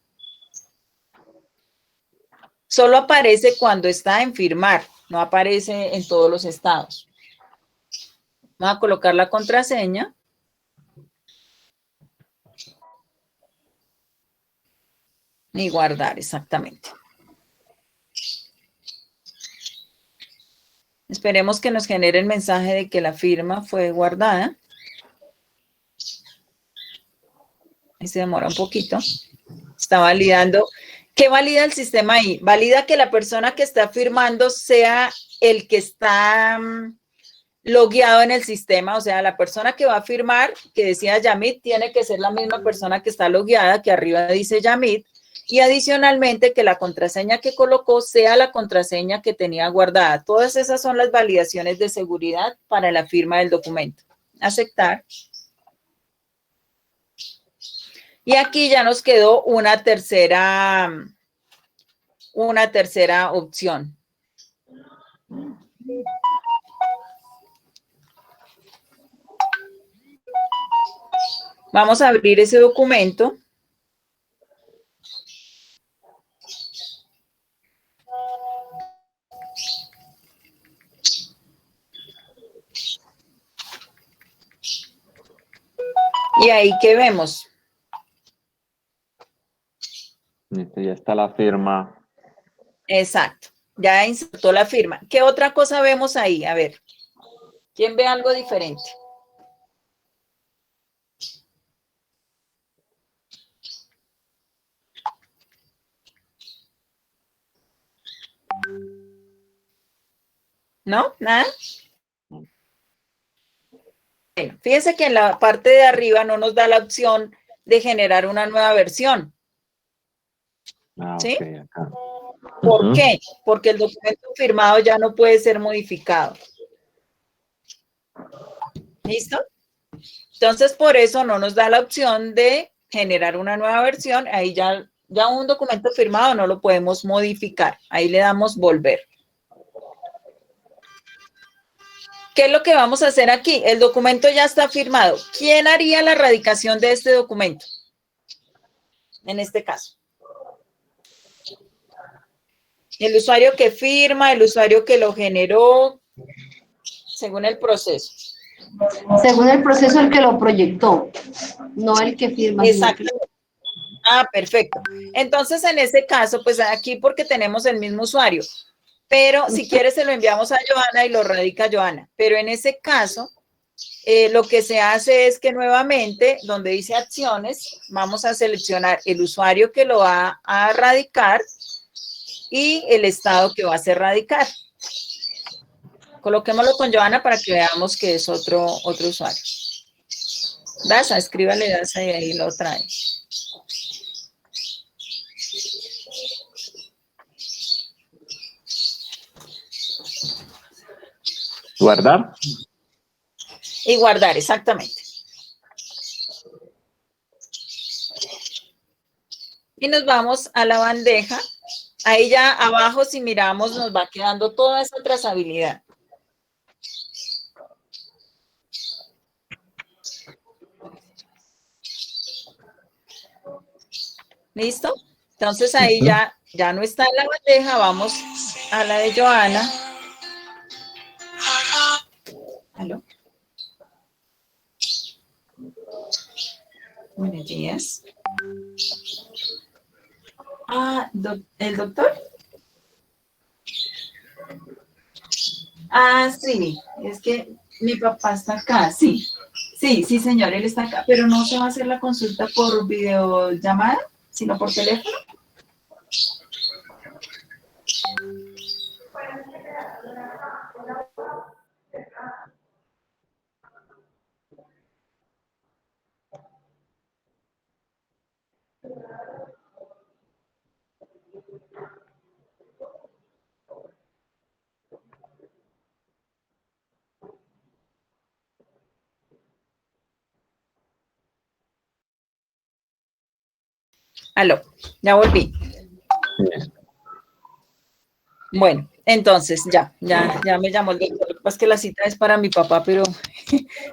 Solo aparece cuando está en firmar, no aparece en todos los estados. Vamos a colocar la contraseña. Y guardar, exactamente. Esperemos que nos genere el mensaje de que la firma fue guardada. Ahí se demora un poquito. Está validando. ¿Qué valida el sistema ahí? Valida que la persona que está firmando sea el que está logueado en el sistema. O sea, la persona que va a firmar, que decía Yamid, tiene que ser la misma persona que está logueada, que arriba dice Yamid. Y adicionalmente que la contraseña que colocó sea la contraseña que tenía guardada. Todas esas son las validaciones de seguridad para la firma del documento. Aceptar. Y aquí ya nos quedó una tercera opción. Vamos a abrir ese documento. Y ahí, ¿qué vemos? Listo, ya está la firma. Exacto, ya insertó la firma. ¿Qué otra cosa vemos ahí? A ver, ¿quién ve algo diferente? ¿No? ¿Nada? Bueno, fíjense que en la parte de arriba no nos da la opción de generar una nueva versión. ¿Sí? Okay, acá. ¿Por qué? Porque el documento firmado ya no puede ser modificado. ¿Listo? Entonces, por eso no nos da la opción de generar una nueva versión. Ahí ya un documento firmado no lo podemos modificar. Ahí le damos volver. ¿Qué es lo que vamos a hacer aquí? El documento ya está firmado. ¿Quién haría la radicación de este documento? En este caso. El usuario que firma, el usuario que lo generó, según el proceso. Según el proceso, el que lo proyectó, no el que firma. Exacto. Ah, perfecto. Entonces, en ese caso, pues aquí porque tenemos el mismo usuario, pero si quieres se lo enviamos a Joana y lo radica Joana. Pero en ese caso, lo que se hace es que nuevamente, donde dice acciones, vamos a seleccionar el usuario que lo va a radicar y el estado que va a hacer radicar. Coloquémoslo con Joana para que veamos que es otro usuario. Daza, escríbale Daza y ahí lo trae. ¿Guardar? Y guardar, exactamente. Y nos vamos a la bandeja. Ahí ya abajo, si miramos, nos va quedando toda esa trazabilidad. ¿Listo? Entonces ahí ya no está en la bandeja. Vamos a la de Joana. ¿Aló? Buenos días. Ah, ¿el doctor? Ah, sí, es que mi papá está acá, sí. Sí, señor, él está acá, pero no se va a hacer la consulta por videollamada, sino por teléfono. Aló, ya volví. Bueno, entonces ya me llamó el doctor. Lo que pasa es que la cita es para mi papá, pero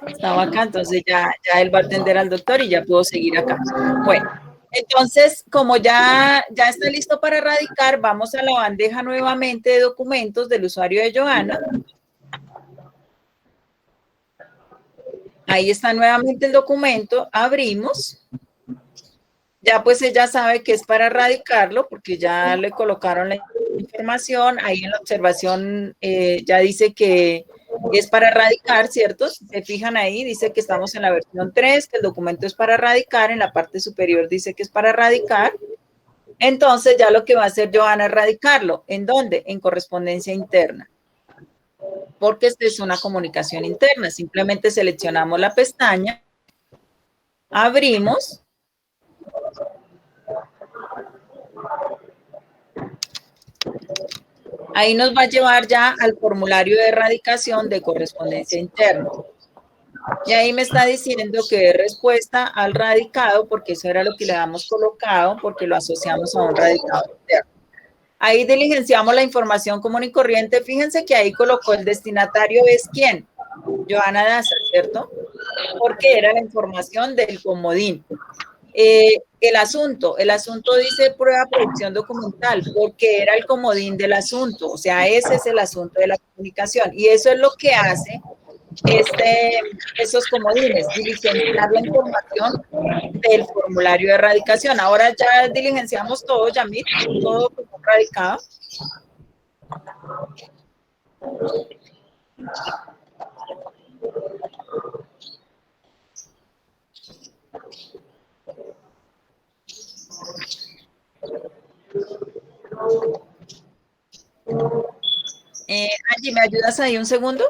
estaba acá, entonces ya él va a atender al doctor y ya puedo seguir acá. Bueno, entonces, como ya está listo para radicar, vamos a la bandeja nuevamente de documentos del usuario de Joana. Ahí está nuevamente el documento, abrimos. Ya pues ella sabe que es para radicarlo porque ya le colocaron la información. Ahí en la observación ya dice que es para radicar, ¿cierto? Si se fijan ahí, dice que estamos en la versión 3, que el documento es para radicar. En la parte superior dice que es para radicar. Entonces ya lo que va a hacer Joana es radicarlo. ¿En dónde? En correspondencia interna. Porque esta es una comunicación interna. Simplemente seleccionamos la pestaña, abrimos. Ahí nos va a llevar ya al formulario de erradicación de correspondencia interna. Y ahí me está diciendo que es respuesta al radicado, porque eso era lo que le habíamos colocado, porque lo asociamos a un radicado interno. Ahí diligenciamos la información común y corriente. Fíjense que ahí colocó el destinatario es quién, Joana Daza, ¿cierto? Porque era la información del comodín. El asunto dice prueba producción documental, porque era el comodín del asunto, o sea, ese es el asunto de la comunicación, y eso es lo que hace esos comodines, diligenciar la información del formulario de erradicación. Ahora ya diligenciamos todo, Yamil, todo radicado. Angie, ¿me ayudas ahí un segundo?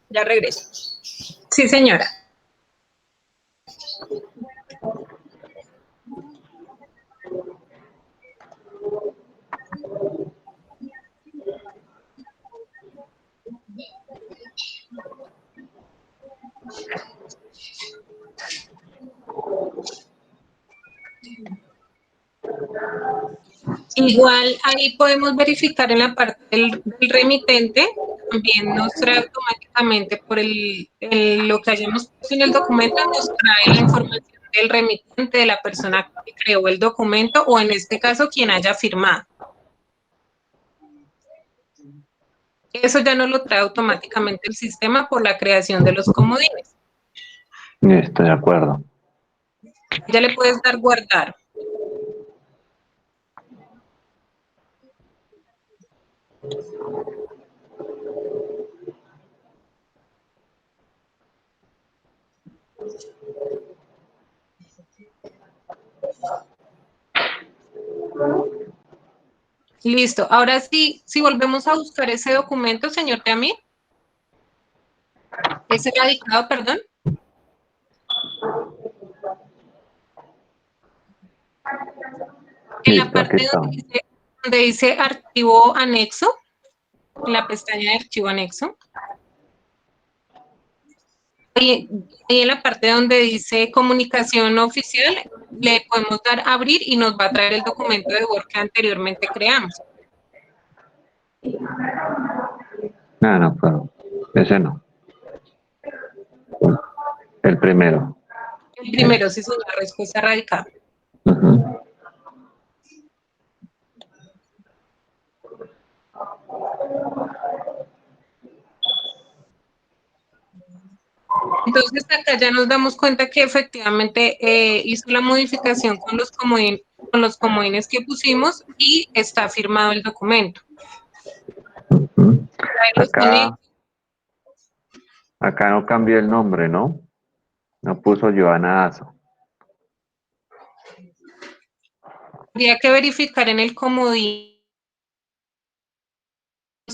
Ya regreso. Sí, señora. Igual ahí podemos verificar en la parte del remitente, también nos trae automáticamente por lo que hayamos puesto en el documento, nos trae la información del remitente, de la persona que creó el documento o en este caso quien haya firmado. Eso ya nos lo trae automáticamente el sistema por la creación de los comodines. Estoy de acuerdo. Ya le puedes dar guardar. Listo. Ahora sí, si volvemos a buscar ese documento, señor Yamil, ese radicado, perdón. En la parte donde dice archivo anexo, en la pestaña de archivo anexo. ahí en la parte donde dice comunicación oficial, le podemos dar abrir y nos va a traer el documento de Word que anteriormente creamos. No, no, pero ese no. El primero. El primero, sí, es una respuesta radical. Ujú. Entonces acá ya nos damos cuenta que efectivamente hizo la modificación con los comodines que pusimos y está firmado el documento. Ujú. Ahí los tiene. Acá no cambió el nombre, ¿no? No puso Joana Azo. Habría que verificar en el comodín,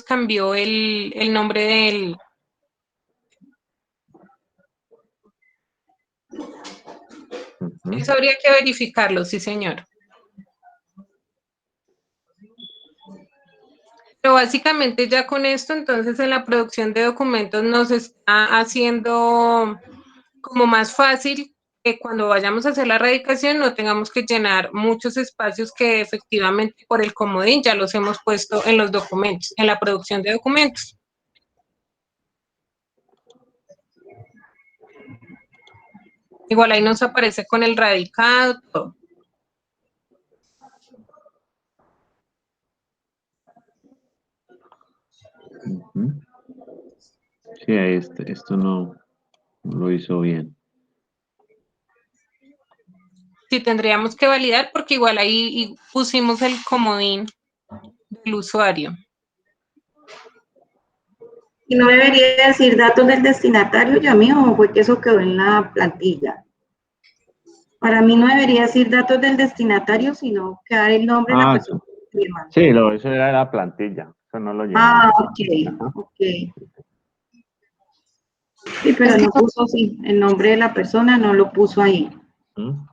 cambió el nombre del... Ujú. Eso habría que verificarlo, sí, señor. Pero básicamente ya con esto, entonces en la producción de documentos nos está haciendo como más fácil que cuando vayamos a hacer la radicación no tengamos que llenar muchos espacios que efectivamente por el comodín ya los hemos puesto en los documentos, en la producción de documentos. Igual ahí nos aparece con el radicado, todo. Ujú. Sí, ahí esto no lo hizo bien. Sí, tendríamos que validar porque igual ahí pusimos el comodín del usuario. Y no debería decir datos del destinatario, ya mío, fue que eso quedó en la plantilla. Para mí no debería decir datos del destinatario, sino quedar el nombre de la Ah, persona que firma. sí, eso era la plantilla. Eso no lo llenó. Ah, ok, Ajá. ok. Sí, pero Es que no puso, sí, el nombre de la persona no lo puso ahí. ¿Mm?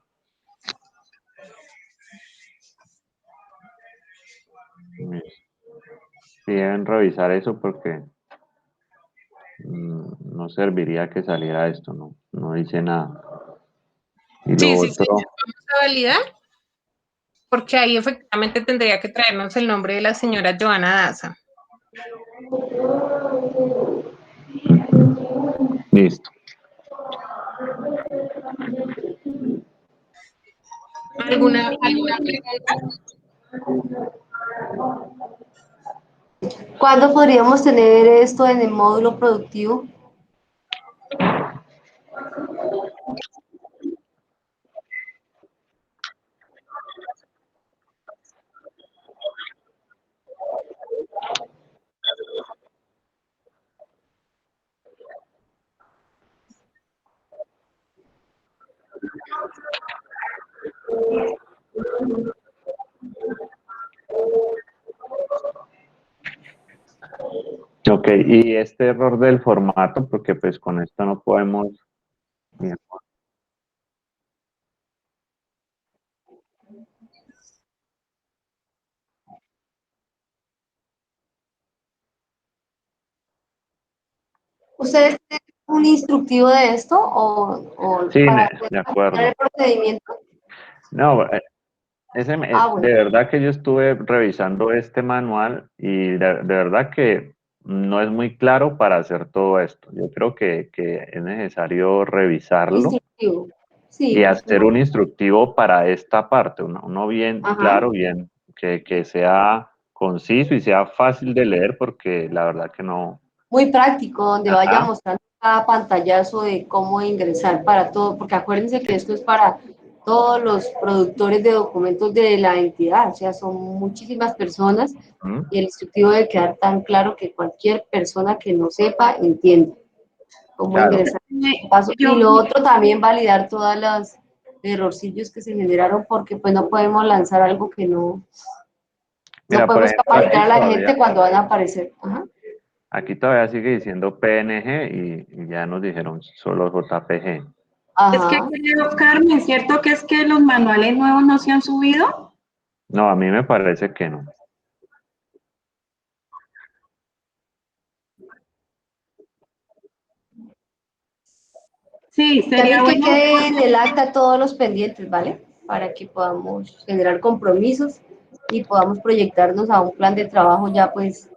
Sí, deben revisar eso porque no serviría que saliera esto, no dice nada. Y lo Sí, sí, otro, señor. Vamos a validar porque ahí efectivamente tendría que traernos el nombre de la señora Joana Daza. listo. ¿Alguna pregunta? ¿cuándo podríamos tener esto en el módulo productivo? Ok, y este error del formato, porque pues con esto no podemos... Bien. ¿Ustedes tienen un instructivo de esto o Sí, para de hacer el acuerdo. procedimiento? No, Ah, de bueno. verdad que yo estuve revisando este manual y de verdad que no es muy claro para hacer todo esto. Yo creo que es necesario revisarlo Instructivo. Sí, y por hacer favor. un instructivo para esta parte, uno bien Ajá. claro, bien, que sea conciso y sea fácil de leer, porque la verdad que no. Muy práctico, donde vaya Ajá. mostrando cada pantallazo de cómo ingresar para todo, porque acuérdense que esto es para todos los productores de documentos de la entidad, o sea, son muchísimas personas ¿Mm? y el instructivo debe quedar tan claro que cualquier persona que no sepa entienda cómo Claro. ingresar el paso. Yo, Y lo otro también validar todas las errorcillos que se generaron, porque pues no podemos lanzar algo que no Mira, por podemos ejemplo, capacitar a la gente cuando van a aparecer. Ajá. aquí todavía sigue diciendo PNG y ya nos dijeron solo JPG. es que Ajá. creo, Carmen, ¿cierto que es que los manuales nuevos no se han subido? No, a mí me parece que no. Sí, sería También que bueno. quede en el acta todos los pendientes, ¿vale? Para que podamos generar compromisos y podamos proyectarnos a un plan de trabajo ya pues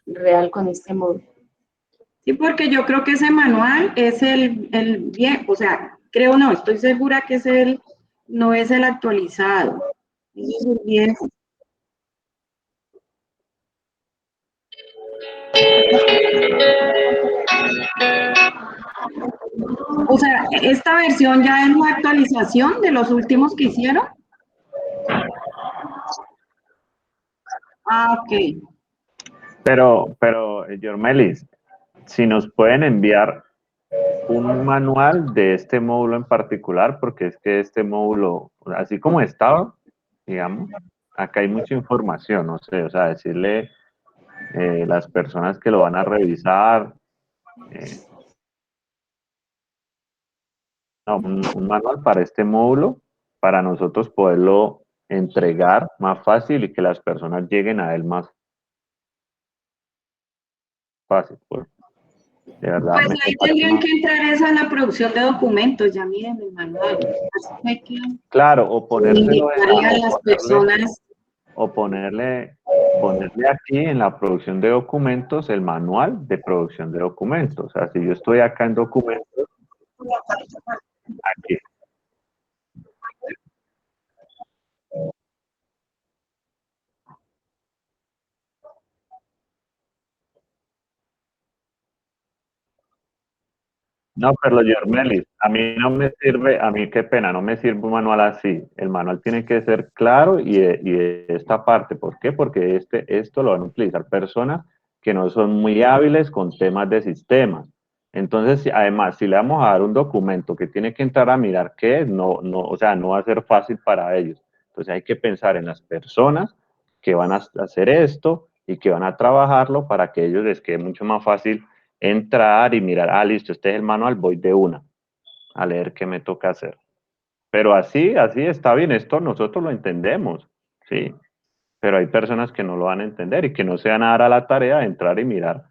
real con este módulo. Sí, porque yo creo que ese manual es el bien, o sea, creo no, estoy segura que es no es el actualizado. Ese es el viejo. O sea, esta versión ya es la actualización de los últimos que hicieron. Ah, ok. Pero, Yormelis, si nos pueden enviar un manual de este módulo en particular, porque es que este módulo, así como estaba, digamos, acá hay mucha información, no sé, o sea, decirle las personas que lo van a revisar, eh, no, un manual para este módulo, para nosotros poderlo entregar más fácil y que las personas lleguen a él más fácil. Pues, de verdad, Pues me ahí parece tendrían más. que entrar esa en la producción de documentos, ya miren el manual. Así que hay que Claro, o ponérselo en indicarle a o las ponerle, personas. o ponerle aquí en la producción de documentos el manual de producción de documentos. O sea, si yo estoy acá en documentos, aquí. No, pero Yormelis, a mí no me sirve, a mí qué pena, no me sirve un manual así. El manual tiene que ser claro y de esta parte. ¿Por qué? Porque esto lo van a utilizar personas que no son muy hábiles con temas de sistemas. Entonces, además, si le vamos a dar un documento que tiene que entrar a mirar qué es, o sea, no va a ser fácil para ellos. Entonces hay que pensar en las personas que van a hacer esto y que van a trabajarlo para que ellos les quede mucho más fácil entrar y mirar, ah, listo, este es el manual, voy de una a leer qué me toca hacer. Pero así está bien, esto nosotros lo entendemos, ¿sí? Pero hay personas que no lo van a entender y que no se van a dar a la tarea de entrar y mirar,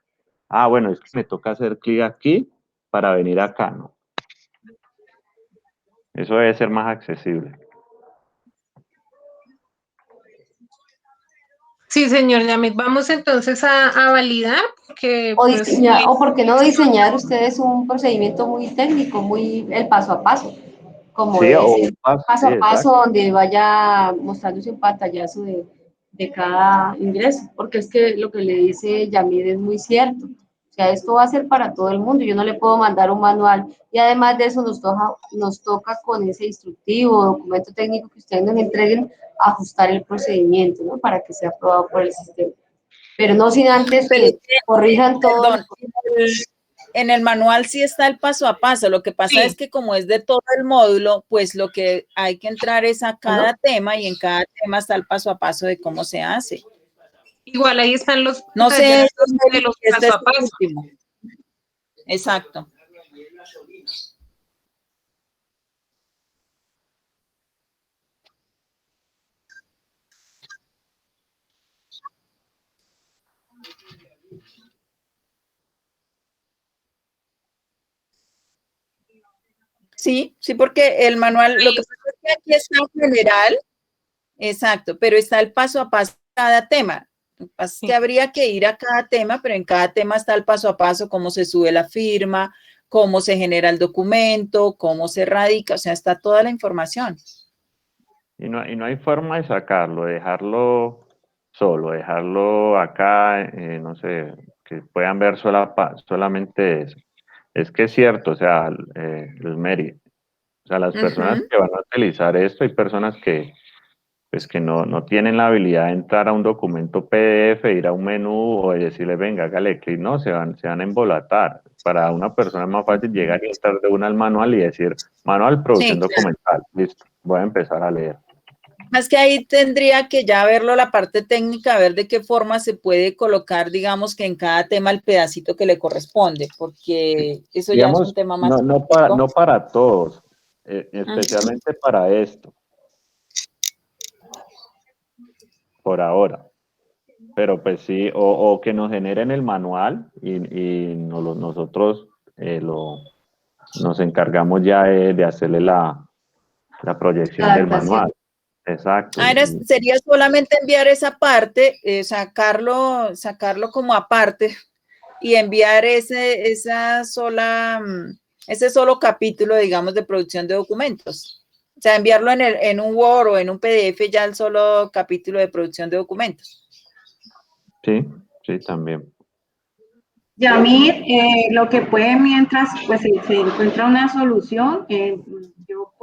ah, bueno, es que me toca hacer clic aquí para venir acá, ¿no? Eso debe ser más accesible. Sí, señor Yamit, vamos entonces a validar, porque O pues diseñar, o por qué no diseñar ustedes un procedimiento muy técnico, muy el paso a paso, como Sí, o es un el paso, paso sí, a paso exacto. donde vaya mostrándose un pantallazo de cada ingreso, porque es que lo que le dice Yamid es muy cierto. O sea, esto va a ser para todo el mundo. Yo no le puedo mandar un manual y además de eso nos toca con ese instructivo o documento técnico que ustedes nos entreguen ajustar el procedimiento, ¿no? Para que sea aprobado por el sistema. Pero no sin antes Pero es que que, corrijan todos. perdón, en el manual sí está el paso a paso. Lo que pasa es sí, que como es de todo el módulo, pues lo que hay que entrar es a ¿No? cada tema y en cada tema está el paso a paso de cómo se hace. igual ahí están los No sé, pantallazos de los este paso es a el paso. último. Exacto. Sí, sí, porque el manual, lo que pasa es que aquí está en general, exacto, pero está el paso a paso de cada tema. Lo que pasa es que Sí. habría que ir a cada tema, pero en cada tema está el paso a paso, cómo se sube la firma, cómo se genera el documento, cómo se radica, o sea, está toda la información. Y no hay forma de sacarlo, dejarlo solo, dejarlo acá, no sé, que puedan ver solamente eso. Es que es cierto, o sea, el Mary, o sea, las personas Ujú. que van a utilizar esto, hay personas que, pues, que no tienen la habilidad de entrar a un documento PDF, ir a un menú o decirle, venga, hágale clic, no, se van a embolatar. Para una persona es más fácil llegar y entrar de una al manual y decir, manual producción Sí, claro. documental, listo, voy a empezar a leer. Más que ahí tendría que ya verlo la parte técnica, ver de qué forma se puede colocar, digamos que en cada tema el pedacito que le corresponde, porque eso ya es un Digamos, tema más no para todos, técnico. especialmente para esto, por ahora. Pero pues sí, o que nos generen el manual y nosotros nos encargamos ya de hacerle la proyección del Adaptación. manual. Exacto. Ahora sería solamente enviar esa parte, sacarlo como aparte y enviar ese solo capítulo, digamos, de producción de documentos. O sea, enviarlo en un Word o en un PDF, ya el solo capítulo de producción de documentos. Sí, sí, también. Yamir, lo que puede mientras pues se encuentra una solución, yo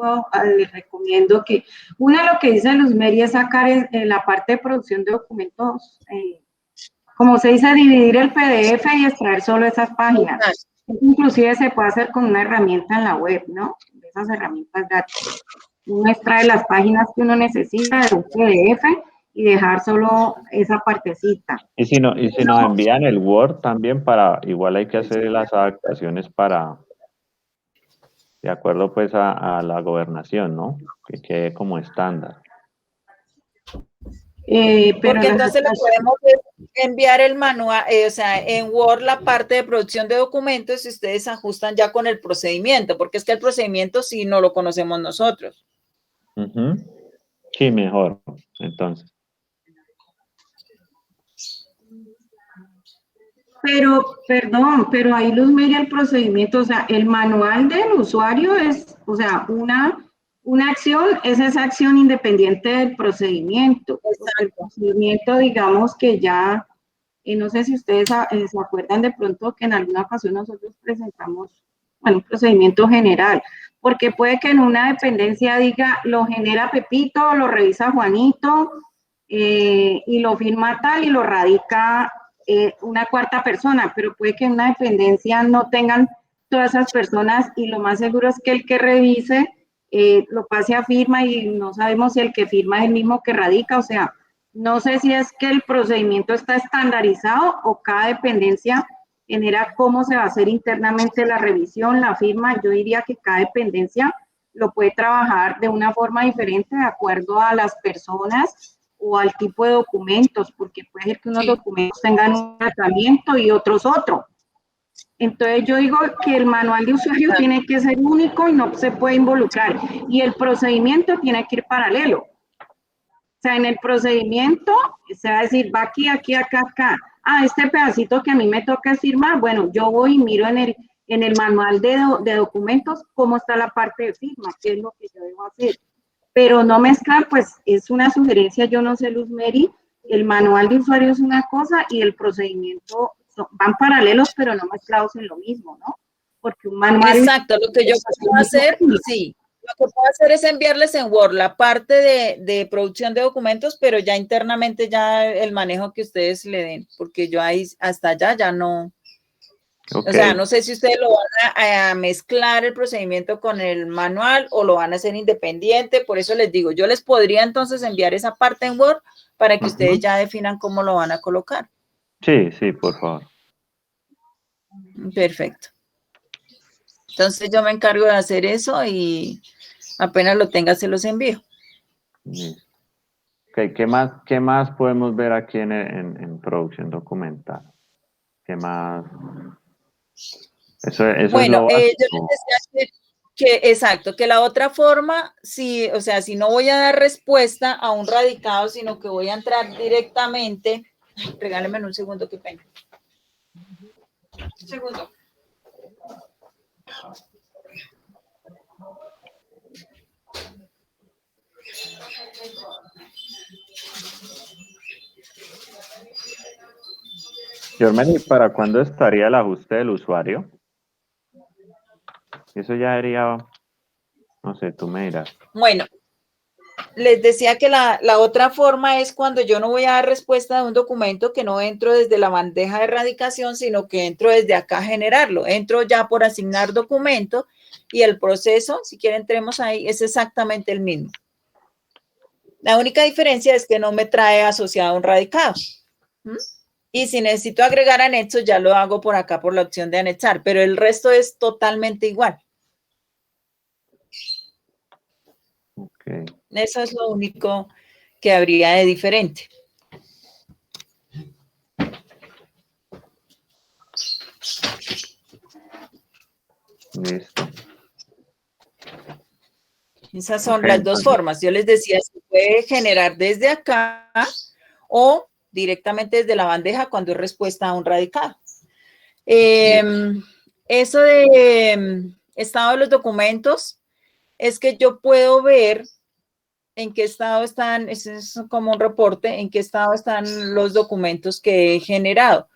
les recomiendo que, lo que dice Luzmeri es sacar la parte de producción de documentos, como se dice, dividir el PDF y extraer solo esas páginas. Inclusive se puede hacer con una herramienta en la web, ¿no? Esas herramientas gratis. Uno extrae las páginas que uno necesita de un PDF y dejar solo esa partecita. Y si nos envían el Word también, igual hay que hacer las adaptaciones de acuerdo pues a la gobernación, ¿no? Que quede como estándar. Porque entonces le podemos enviar el manual, o sea, en Word la parte de producción de documentos y ustedes ajustan ya con el procedimiento, porque es que el procedimiento sí no lo conocemos nosotros. Sí, mejor, entonces. Pero ahí Luzmeri, el procedimiento, o sea, el manual del usuario es, o sea, una acción es esa acción independiente del procedimiento. El procedimiento, digamos que ya, no sé si ustedes se acuerdan de pronto que en alguna ocasión nosotros presentamos, bueno, un procedimiento general, porque puede que en una dependencia diga, lo genera Pepito, lo revisa Juanito, y lo firma tal y lo radica una cuarta persona, pero puede que en una dependencia no tengan todas esas personas y lo más seguro es que el que revise lo pase a firma y no sabemos si el que firma es el mismo que radica, o sea, no sé si es que el procedimiento está estandarizado o cada dependencia genera cómo se va a hacer internamente la revisión, la firma. Yo diría que cada dependencia lo puede trabajar de una forma diferente de acuerdo a las personas o al tipo de documentos, porque puede ser que unos documentos tengan un tratamiento y otros otro. Entonces yo digo que el manual de usuario tiene que ser único y no se puede involucrar. Y el procedimiento tiene que ir paralelo. O sea, en el procedimiento se va a decir, va aquí, aquí, acá, acá. Ah, este pedacito que a mí me toca firmar, bueno, yo voy y miro en el manual de documentos cómo está la parte de firma, qué es lo que yo debo hacer. Pero no mezclar, pues es una sugerencia, yo no sé, Luzmeri, el manual de usuario es una cosa y el procedimiento van paralelos, pero no mezclados en lo mismo, ¿no? Porque un manual... Exacto, lo que yo puedo hacer, sí, lo que puedo hacer es enviarles en Word la parte de producción de documentos, pero ya internamente ya el manejo que ustedes le den, porque yo ahí hasta allá ya no... Okay. O sea, no sé si ustedes lo van a mezclar el procedimiento con el manual o lo van a hacer independiente, por eso les digo, yo les podría entonces enviar esa parte en Word para que ustedes ya definan cómo lo van a colocar. Sí, sí, por favor. Perfecto. Entonces yo me encargo de hacer eso y apenas lo tenga se los envío. Okay, ¿qué más podemos ver aquí en producción documental? ¿Qué más? Eso bueno, es yo les decía exacto, que la otra forma, o sea, si no voy a dar respuesta a un radicado, sino que voy a entrar directamente, regálenme un segundo, qué pena. Un segundo. Yormeni, ¿para cuándo estaría el ajuste del usuario? Eso ya sería, no sé, tú me dirás. Bueno, les decía que la otra forma es cuando yo no voy a dar respuesta de un documento, que no entro desde la bandeja de erradicación, sino que entro desde acá a generarlo. Entro ya por asignar documento y el proceso, si quieren entremos ahí, es exactamente el mismo. La única diferencia es que no me trae asociado un radicado. Y si necesito agregar anexos, ya lo hago por acá por la opción de anexar, pero el resto es totalmente igual. Okay. Eso es lo único que habría de diferente. Listo. Esas son Ok, las dos entonces, formas. Yo les decía, se puede generar desde acá o directamente desde la bandeja cuando es respuesta a un radicado. Eso de estado de los documentos es que yo puedo ver en qué estado están, ese es como un reporte, en qué estado están los documentos que he generado.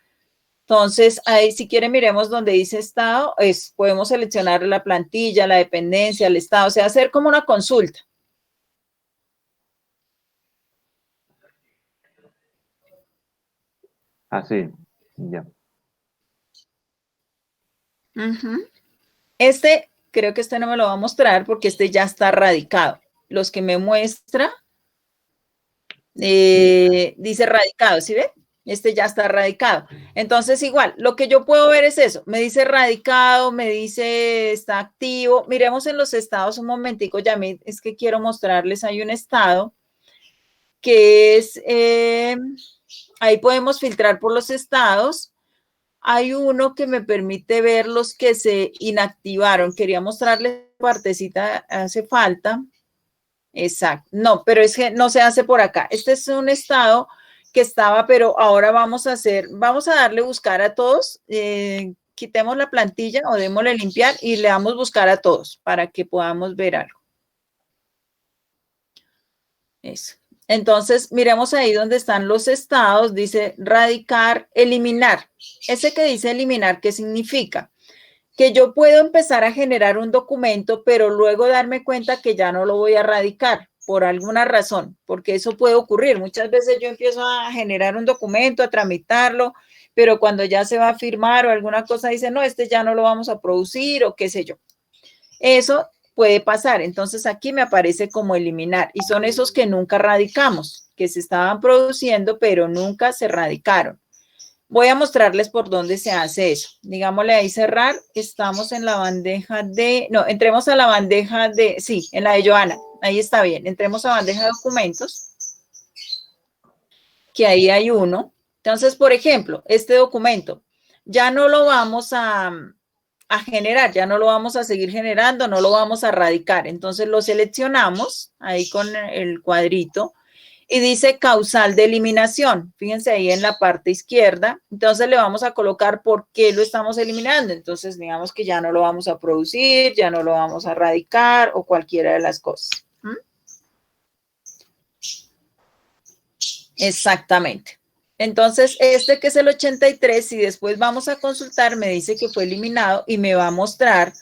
Entonces, ahí si quieren miremos donde dice estado, podemos seleccionar la plantilla, la dependencia, el estado, o sea, hacer como una consulta. así, ya. Creo que este no me lo va a mostrar porque este ya está radicado. Los que me muestra, dice radicado, ¿sí ven? Este ya está radicado. Entonces, igual, lo que yo puedo ver es eso. Me dice radicado, me dice está activo. Miremos en los estados un momentico, ya es que quiero mostrarles, hay un estado que es, ahí podemos filtrar por los estados. Hay uno que me permite ver los que se inactivaron. Quería mostrarles partecita, hace falta. Exacto. No, pero es que no se hace por acá. Este es un estado que estaba, pero ahora vamos a darle buscar a todos. Quitemos la plantilla o démosle limpiar y le damos buscar a todos para que podamos ver algo. Eso. Entonces, miremos ahí donde están los estados, dice radicar, eliminar. Ese que dice eliminar, ¿qué significa? Que yo puedo empezar a generar un documento, pero luego darme cuenta que ya no lo voy a radicar por alguna razón, porque eso puede ocurrir. Muchas veces yo empiezo a generar un documento, a tramitarlo, pero cuando ya se va a firmar o alguna cosa dice, no, este ya no lo vamos a producir o qué sé yo. Eso puede pasar. Entonces aquí me aparece como eliminar y son esos que nunca radicamos, que se estaban produciendo, pero nunca se radicaron. Voy a mostrarles por dónde se hace eso. Digámosle ahí cerrar. Estamos en la bandeja de, no, entremos a la bandeja de, sí, en la de Joana. Ahí está bien. Entremos a bandeja de documentos, que ahí hay uno. Entonces, por ejemplo, este documento ya no lo vamos a generar, ya no lo vamos a seguir generando, no lo vamos a radicar. Entonces lo seleccionamos ahí con el cuadrito y dice causal de eliminación. Fíjense ahí en la parte izquierda. Entonces le vamos a colocar por qué lo estamos eliminando. Entonces digamos que ya no lo vamos a producir, ya no lo vamos a radicar o cualquiera de las cosas. Exactamente. Entonces, este que es el 83, si después vamos a consultar, me dice que fue eliminado y me va a mostrar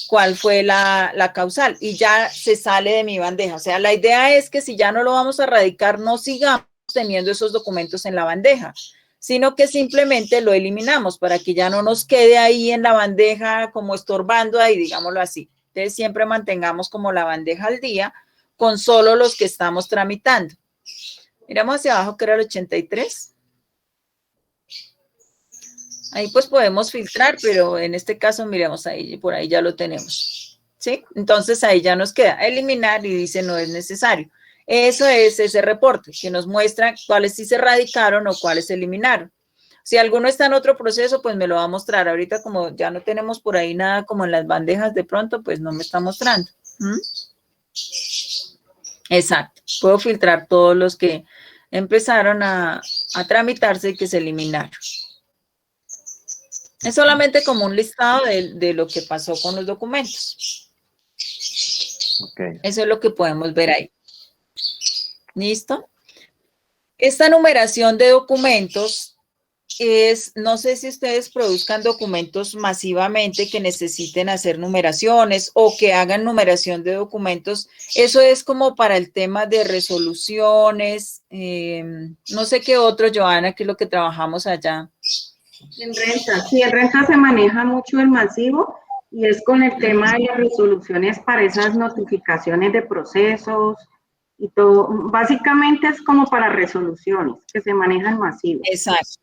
cuál fue la causal y ya se sale de mi bandeja. O sea, la idea es que si ya no lo vamos a radicar, no sigamos teniendo esos documentos en la bandeja, sino que simplemente lo eliminamos para que ya no nos quede ahí en la bandeja como estorbando ahí, digámoslo así. Entonces, siempre mantengamos como la bandeja al día con solo los que estamos tramitando. Miramos hacia abajo que era el 83. Ahí pues podemos filtrar, pero en este caso miremos ahí, por ahí ya lo tenemos, ¿sí? Entonces ahí ya nos queda eliminar y dice no es necesario. Eso es ese reporte que nos muestra cuáles sí se radicaron o cuáles se eliminaron. Si alguno está en otro proceso, pues me lo va a mostrar. Ahorita como ya no tenemos por ahí nada como en las bandejas de pronto, pues no me está mostrando. Exacto. Puedo filtrar todos los que empezaron a tramitarse y que se eliminaron. Es solamente como un listado de lo que pasó con los documentos. Okay. Eso es lo que podemos ver ahí. ¿Listo? Esta numeración de documentos es, no sé si ustedes produzcan documentos masivamente que necesiten hacer numeraciones o que hagan numeración de documentos. Eso es como para el tema de resoluciones. No sé qué otro, Joana, que es lo que trabajamos allá. En renta, sí, en renta se maneja mucho el masivo y es con el tema de las resoluciones para esas notificaciones de procesos y todo. Básicamente es como para resoluciones que se manejan masivo. Exacto.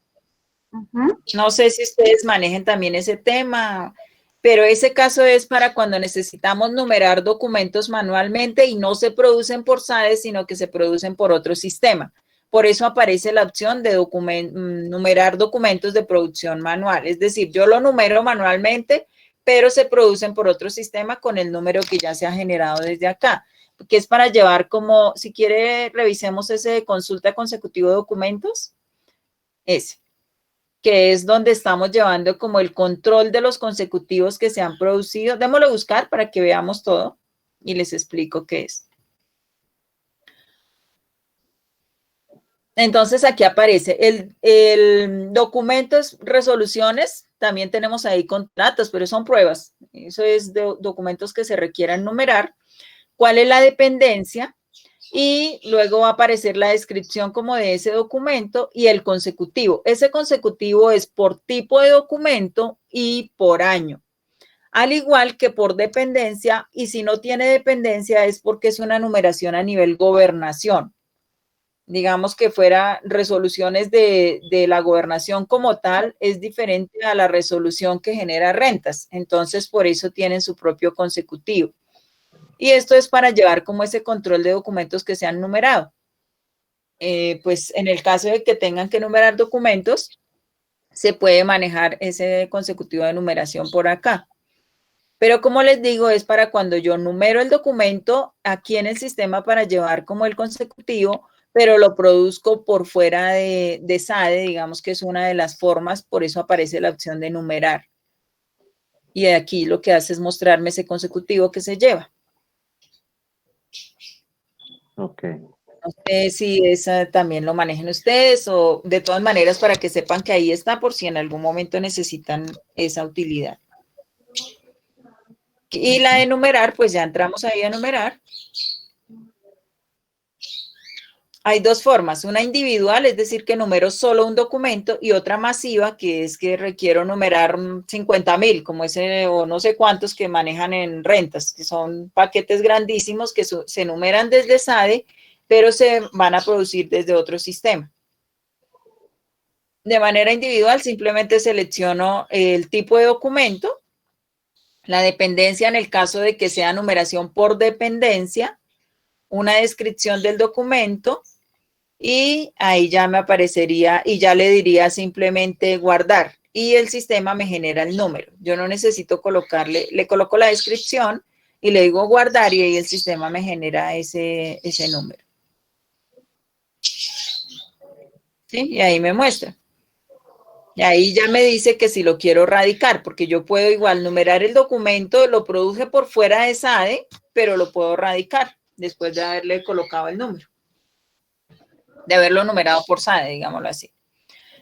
No sé si ustedes manejen también ese tema, pero ese caso es para cuando necesitamos numerar documentos manualmente y no se producen por SADE, sino que se producen por otro sistema. Por eso aparece la opción de numerar documentos de producción manual. Es decir, yo lo numero manualmente, pero se producen por otro sistema con el número que ya se ha generado desde acá. que es para llevar como, si quiere, revisemos ese de consulta consecutivo de documentos, ese, que es donde estamos llevando como el control de los consecutivos que se han producido. Démoslo a buscar para que veamos todo y les explico qué es. Entonces aquí aparece el documento, es resoluciones, también tenemos ahí contratos, pero son pruebas. Eso es de documentos que se requieran numerar. ¿Cuál es la dependencia? Y luego va a aparecer la descripción como de ese documento y el consecutivo. Ese consecutivo es por tipo de documento y por año, al igual que por dependencia, y si no tiene dependencia es porque es una numeración a nivel gobernación. Digamos que fuera resoluciones de la gobernación como tal, es diferente a la resolución que genera rentas. Entonces, por eso tienen su propio consecutivo. Y esto es para llevar como ese control de documentos que se han numerado. Pues en el caso de que tengan que numerar documentos, se puede manejar ese consecutivo de numeración por acá. Pero como les digo, es para cuando yo numero el documento aquí en el sistema para llevar como el consecutivo, pero lo produzco por fuera de SADE, digamos que es una de las formas, por eso aparece la opción de numerar. Y aquí lo que hace es mostrarme ese consecutivo que se lleva. Ok. No sé si esa también lo manejen ustedes o de todas maneras para que sepan que ahí está por si en algún momento necesitan esa utilidad. Y la de numerar, pues ya entramos ahí a numerar. Hay dos formas, una individual, es decir, que numero solo un documento, y otra masiva, que es que requiero numerar 50,000, como ese o no sé cuántos que manejan en rentas, que son paquetes grandísimos que se numeran desde SADE, pero se van a producir desde otro sistema. De manera individual, simplemente selecciono el tipo de documento, la dependencia en el caso de que sea numeración por dependencia, una descripción del documento, y ahí ya me aparecería y ya le diría simplemente guardar y el sistema me genera el número. Yo no necesito colocarle, le coloco la descripción y le digo guardar y ahí el sistema me genera ese número. ¿Sí? Y ahí me muestra. Y ahí ya me dice que si lo quiero radicar, porque yo puedo igual numerar el documento, lo produje por fuera de SADE, pero lo puedo radicar después de haberle colocado el número, de haberlo numerado por SADE, digámoslo así.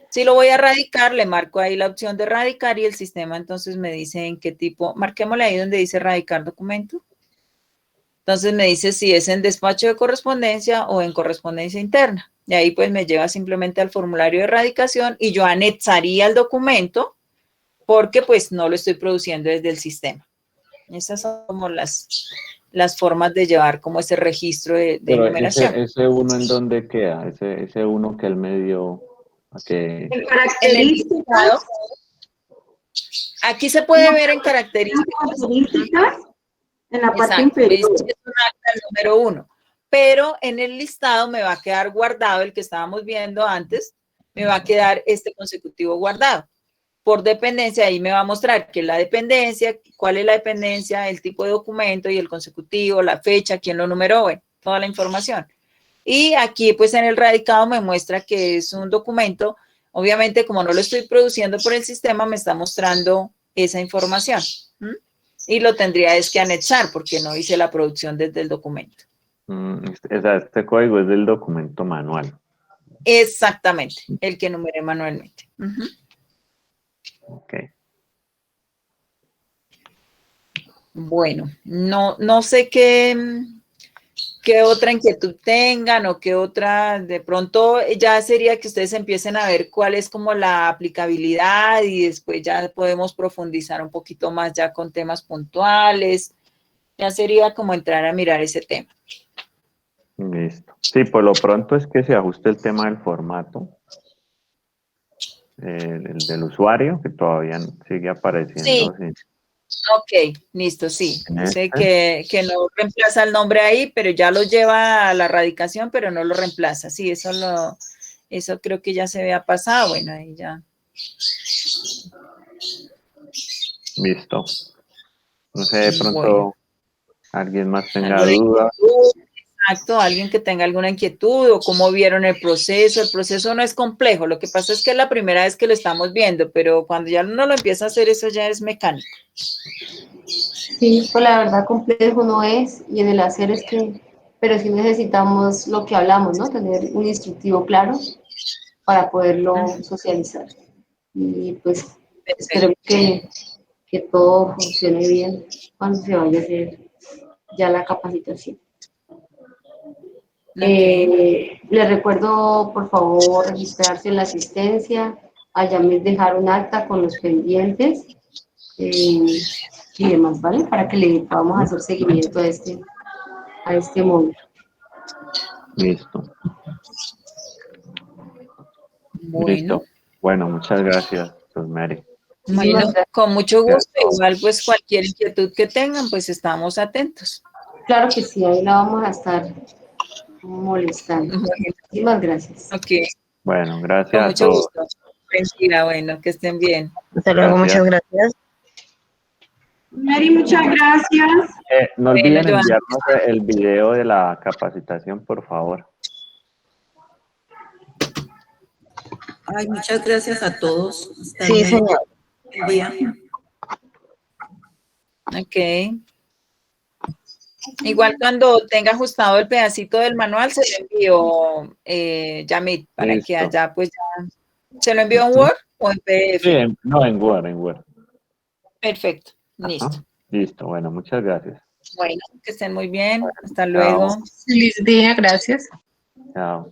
Si lo voy a radicar, le marco ahí la opción de radicar y el sistema entonces me dice en qué tipo, marquémosle ahí donde dice radicar documento. Entonces me dice si es en despacho de correspondencia o en correspondencia interna. Y ahí pues me lleva simplemente al formulario de radicación y yo anexaría el documento porque pues no lo estoy produciendo desde el sistema. Esas son como las formas de llevar como ese registro de numeración. Ese uno en dónde queda, ese uno que él me dio. En En el características. listado, aquí se puede ver en características. En la parte Exacto, inferior. es un acta número 1. Pero en el listado me va a quedar guardado el que estábamos viendo antes, me va a quedar este consecutivo guardado. Por dependencia, ahí me va a mostrar qué es la dependencia, cuál es la dependencia, el tipo de documento y el consecutivo, la fecha, quién lo numeró, bueno, toda la información. Y aquí, pues en el radicado me muestra que es un documento. Obviamente, como no lo estoy produciendo por el sistema, me está mostrando esa información. Y lo tendría es que anexar porque no hice la producción desde el documento. Este código es del documento manual. Exactamente, el que numeré manualmente. Ok. Bueno, no sé qué otra inquietud tengan o qué otra, de pronto ya sería que ustedes empiecen a ver cuál es como la aplicabilidad y después ya podemos profundizar un poquito más ya con temas puntuales. Ya sería como entrar a mirar ese tema. Listo. Sí, por lo pronto es que se ajuste el tema del formato, el del usuario, que todavía sigue apareciendo. Sí. Ok, listo, sí. Sé Este. que no reemplaza el nombre ahí, pero ya lo lleva a la radicación, pero no lo reemplaza. Sí, eso creo que ya se había pasado. Bueno, ahí ya. Listo. No sé, de pronto Bueno. ¿Alguien más tenga ¿Alguna dudas? inquietud? Exacto, alguien que tenga alguna inquietud o cómo vieron el proceso. El proceso no es complejo, lo que pasa es que es la primera vez que lo estamos viendo, pero cuando ya uno lo empieza a hacer, eso ya es mecánico. Sí, pues la verdad complejo no es, y en el hacer es que, pero sí necesitamos lo que hablamos, ¿no? Tener un instructivo claro para poderlo socializar. Y pues esperemos que todo funcione bien cuando se vaya a hacer ya la capacitación. Les recuerdo, por favor, registrarse en la asistencia, a Yamil dejar un acta con los pendientes y demás, ¿vale? Para que le podamos hacer seguimiento a este módulo. Listo. Bueno. Listo. Bueno, muchas gracias, Rosemary. Bueno, con mucho gusto. Igual, pues cualquier inquietud que tengan, pues estamos atentos. Claro que sí, ahí la vamos a estar molestando. Muchísimas gracias. Ok, Bueno, con gracias a mucho todos. gusto. Buen día, bueno, que estén bien. Hasta luego, muchas gracias. Mary, muchas gracias. No Bueno, olviden Joana. enviarnos el video de la capacitación, por favor. Ay, muchas gracias a todos. Hasta Sí, señor. el día. Ok. Igual cuando tenga ajustado el pedacito del manual, se lo envío, Yamit, para Listo. que allá pues ya. ¿Se lo envío en Word o en PDF? Sí, no, en Word, en Word. Perfecto, Ajá. listo. Listo, bueno, muchas gracias. Bueno, que estén muy bien. Hasta luego. Feliz día, gracias. Chao.